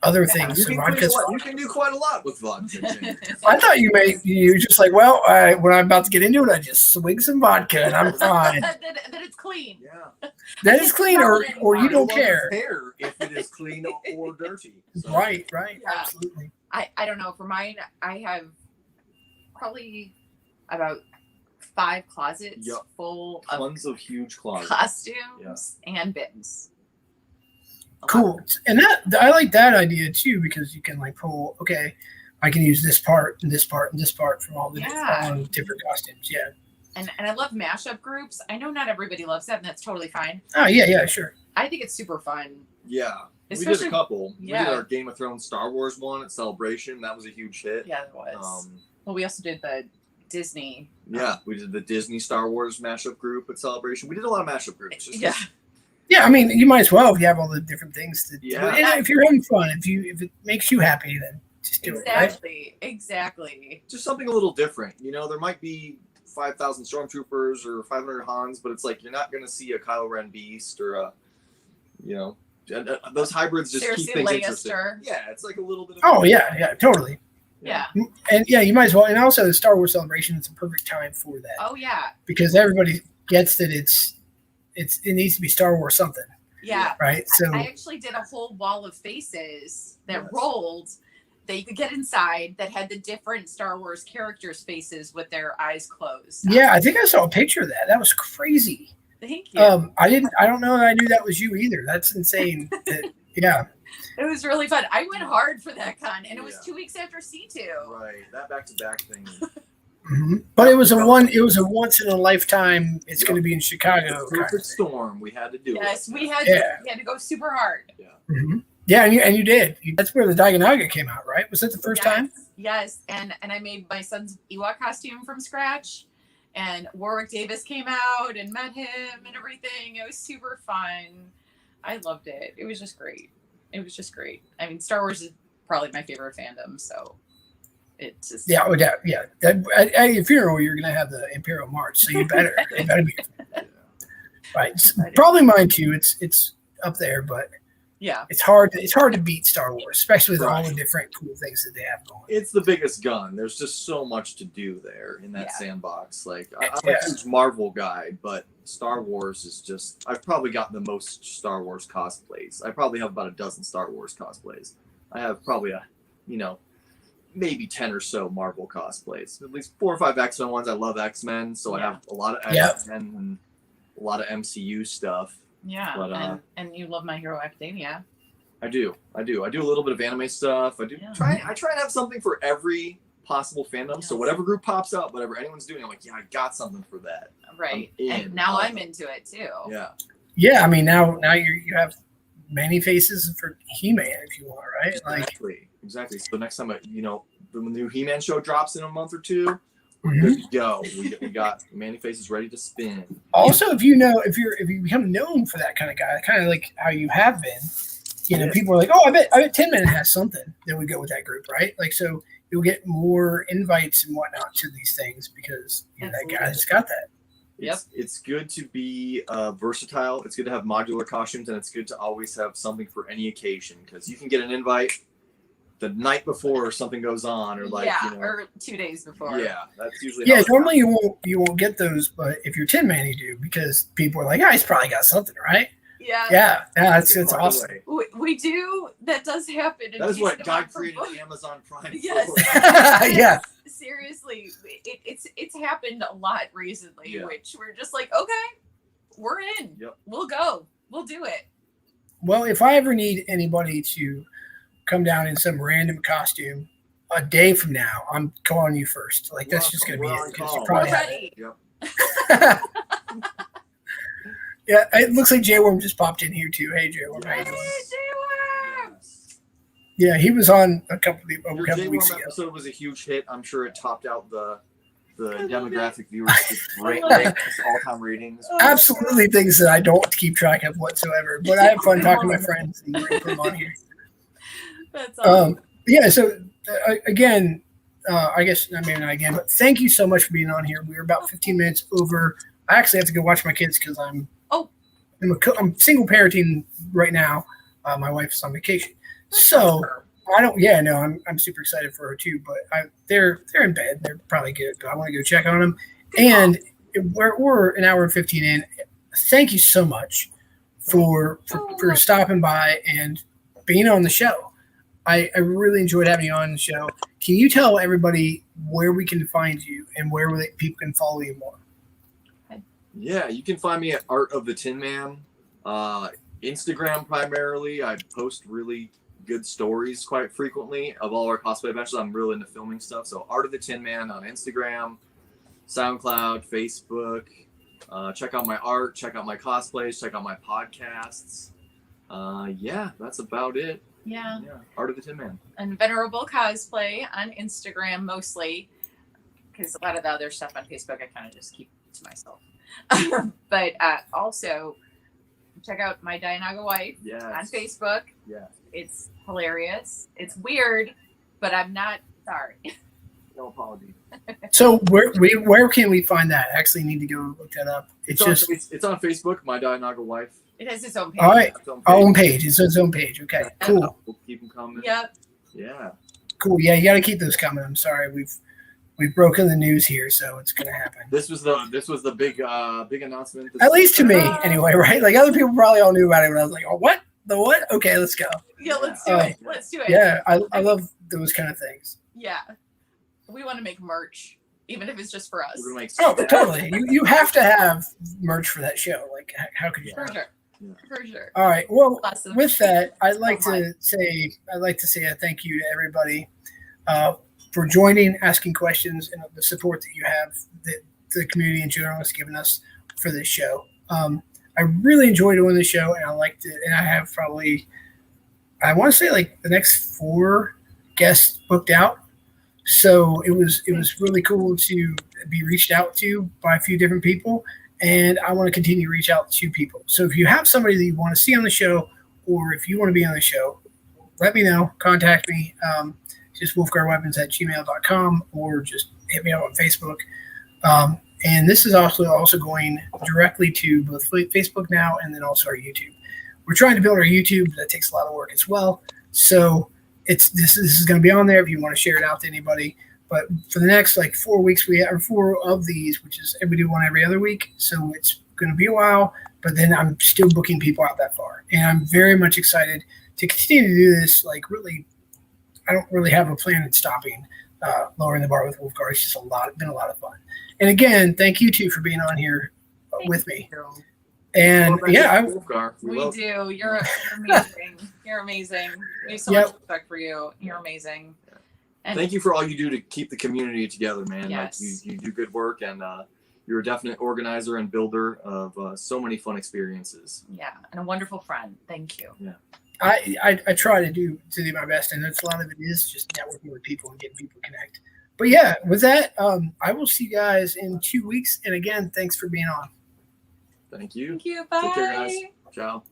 other things. You can do quite a lot with vodka. I thought you were just like, well, when I'm about to get into it, I just swig some vodka and I'm fine. That it's clean. Yeah. That is clean, or you don't care. If it is clean or dirty. So. Right. Yeah. Absolutely. I don't know. For mine, I have probably about 5 closets full of tons of huge closets, costumes and bins. Cool. And I like that idea too, because you can like pull, okay, I can use this part and this part and this part from all the different costumes. Yeah. And I love mashup groups. I know not everybody loves that, and that's totally fine. Oh, yeah, sure. I think it's super fun. Yeah. Especially, we did a couple. Yeah. We did our Game of Thrones Star Wars one at Celebration. That was a huge hit. Yeah, it was. Well, we also did the Disney. Yeah, we did the Disney Star Wars mashup group at Celebration. We did a lot of mashup groups. Yeah, I mean, you might as well if you have all the different things to do. Yeah. And if you're having fun, if it makes you happy, then just do it. Right? Exactly. Just something a little different. You know, there might be 5,000 stormtroopers or 500 Hans, but it's like you're not going to see a Kylo Ren beast or a, those hybrids just keep things interesting. Yeah, it's like a little bit of. Oh yeah, totally. Yeah. And yeah, you might as well. And also, the Star Wars Celebration is a perfect time for that. Oh yeah. Because everybody gets that it needs to be Star Wars something. Yeah. Right. So I actually did a whole wall of faces that rolled that you could get inside that had the different Star Wars characters' faces with their eyes closed. Yeah, I think I saw a picture of that. That was crazy. Thank you. I don't know that I knew that was you either. That's insane. Yeah. It was really fun. I went hard for that con, and it was 2 weeks after C2. Right. That back-to-back thing. Mm-hmm. But it was a once in a lifetime. It's going to be in Chicago. Perfect storm. We had to do it. Yes, we had to go super hard. Yeah. Mm-hmm. Yeah, and you did. That's where the Dianaga came out, right? Was that the first time? Yes, and I made my son's Ewok costume from scratch, and Warwick Davis came out and met him and everything. It was super fun. I loved it. It was just great. I mean, Star Wars is probably my favorite fandom, so it's just yeah. At your funeral, you're going to have the Imperial March, so it better be right. Probably mine too. It's up there, but. Yeah, it's hard to beat Star Wars, especially with all the different cool things that they have going. It's the biggest gun. There's just so much to do there in that sandbox. Like I'm a huge Marvel guy, but Star Wars is just. I've probably gotten the most Star Wars cosplays. I probably have about a dozen Star Wars cosplays. I have probably maybe 10 or so Marvel cosplays. At least 4 or 5 X-Men ones. I love X-Men, so I have a lot of X-Men and a lot of MCU stuff. Yeah, but, and you love My Hero Academia. I do a little bit of anime stuff. I try and have something for every possible fandom. Yes. So whatever group pops up, whatever anyone's doing, I'm like, I got something for that. Right. And now I'm into it too. Yeah. Yeah, I mean now you have many faces for He-Man if you want, right? Exactly. So next time the new He-Man show drops in a month or two, we're good to go. We got Manny faces ready to spin. Also, if you become known for that kind of guy, kind of like how you have been, people are like, oh, I bet Tinman has something. Then we go with that group, right? Like, so you'll get more invites and whatnot to these things because that guy's got that. It's good to be versatile. It's good to have modular costumes, and it's good to always have something for any occasion, because you can get an invite the night before something goes on, or or 2 days before. Yeah, that's usually normally you won't get those, but if you're Tinman, you do, because people are like, he's probably got something, right? Yeah, it's awesome. We do. That does happen. That is what God created Amazon Prime. Yes. Yeah. Seriously, it's happened a lot recently, which we're just like, okay, we're in. Yep. We'll go. We'll do it. Well, if I ever need anybody to come down in some random costume a day from now, I'm calling you first. Like, that's just going to be it. We're ready. Yep. Yeah, it looks like J-Worm just popped in here too. Hey, J-Worm, how you doing? Hey, J-Worm! Yeah, he was on a couple Your weeks ago. episode was a huge hit. I'm sure it topped out the demographic viewers all-time ratings. Absolutely things that I don't keep track of whatsoever, but I have fun talking to my friends and put them on here. That's awesome. So again, I guess, I mean, not again, but thank you so much for being on here. We were about 15 minutes over. I actually have to go watch my kids because I'm single parenting right now. My wife's on vacation, so I'm super excited for her too. But they're in bed. They're probably good, but I want to go check on them. And we're an hour and 15 in. Thank you so much for stopping by and being on the show. I really enjoyed having you on the show. Can you tell everybody where we can find you and where people can follow you more? Yeah, you can find me at Art of the Tinman. Instagram primarily. I post really good stories quite frequently of all our cosplay adventures. I'm really into filming stuff. So Art of the Tinman on Instagram, SoundCloud, Facebook. Check out my art, check out my cosplays, check out my podcasts. That's about it. Yeah. Art of the Tinman. And Venerable Cosplay on Instagram mostly, because a lot of the other stuff on Facebook I kind of just keep to myself. But also check out my Dianaga wife on Facebook. Yeah. It's hilarious. It's weird, but I'm not sorry. No apology. So where can we find that? I actually need to go look that up. It's on Facebook, my Dianaga wife. It has its own page. All right. Own page. It's its own page. Okay. Cool. We'll keep them coming. Yep. Yeah. Cool. Yeah, you got to keep those coming. I'm sorry, we've broken the news here, so it's gonna happen. This was the big announcement. At least to me, anyway, right? Like, other people probably all knew about it, but I was like, oh, what? The what? Okay, let's go. Yeah, let's do it. Let's do it. Yeah, I love those kind of things. Yeah. We want to make merch, even if it's just for us. Totally. You have to have merch for that show. Like, how could you? For sure. Yeah. For sure. All right. Well, with that, I'd like to say a thank you to everybody for joining, asking questions, and the support that you have, that the community in general has given us for this show. I really enjoyed doing the show, and I have probably, I want to say, like, the next 4 guests booked out. So it was really cool to be reached out to by a few different people, and I want to continue to reach out to people. So if you have somebody that you want to see on the show, or if you want to be on the show, let me know. Contact me. Just wulfgarweapons@gmail.com, or just hit me up on Facebook. And this is also going directly to both Facebook now and then also our YouTube. We're trying to build our YouTube. That takes a lot of work as well. So this is going to be on there if you want to share it out to anybody. But for the next 4 weeks, we have 4 of these, which is we do one every other week. So it's going to be a while, but then I'm still booking people out that far. And I'm very much excited to continue to do this. Really, I don't really have a plan in stopping lowering the bar with Wulfgar. It's just been a lot of fun. And again, thank you two for being on here with me. And we do. You're amazing. You're amazing. We have so much respect for you. You're amazing. And thank you for all you do to keep the community together, man. Yes. You do good work, and you're a definite organizer and builder of so many fun experiences. Yeah, and a wonderful friend. Thank you. Yeah. I try to do my best, and a lot of it is just networking with people and getting people connect. But yeah, with that, I will see you guys in 2 weeks. And again, thanks for being on. Thank you. Thank you. Bye. Take care, guys. Ciao.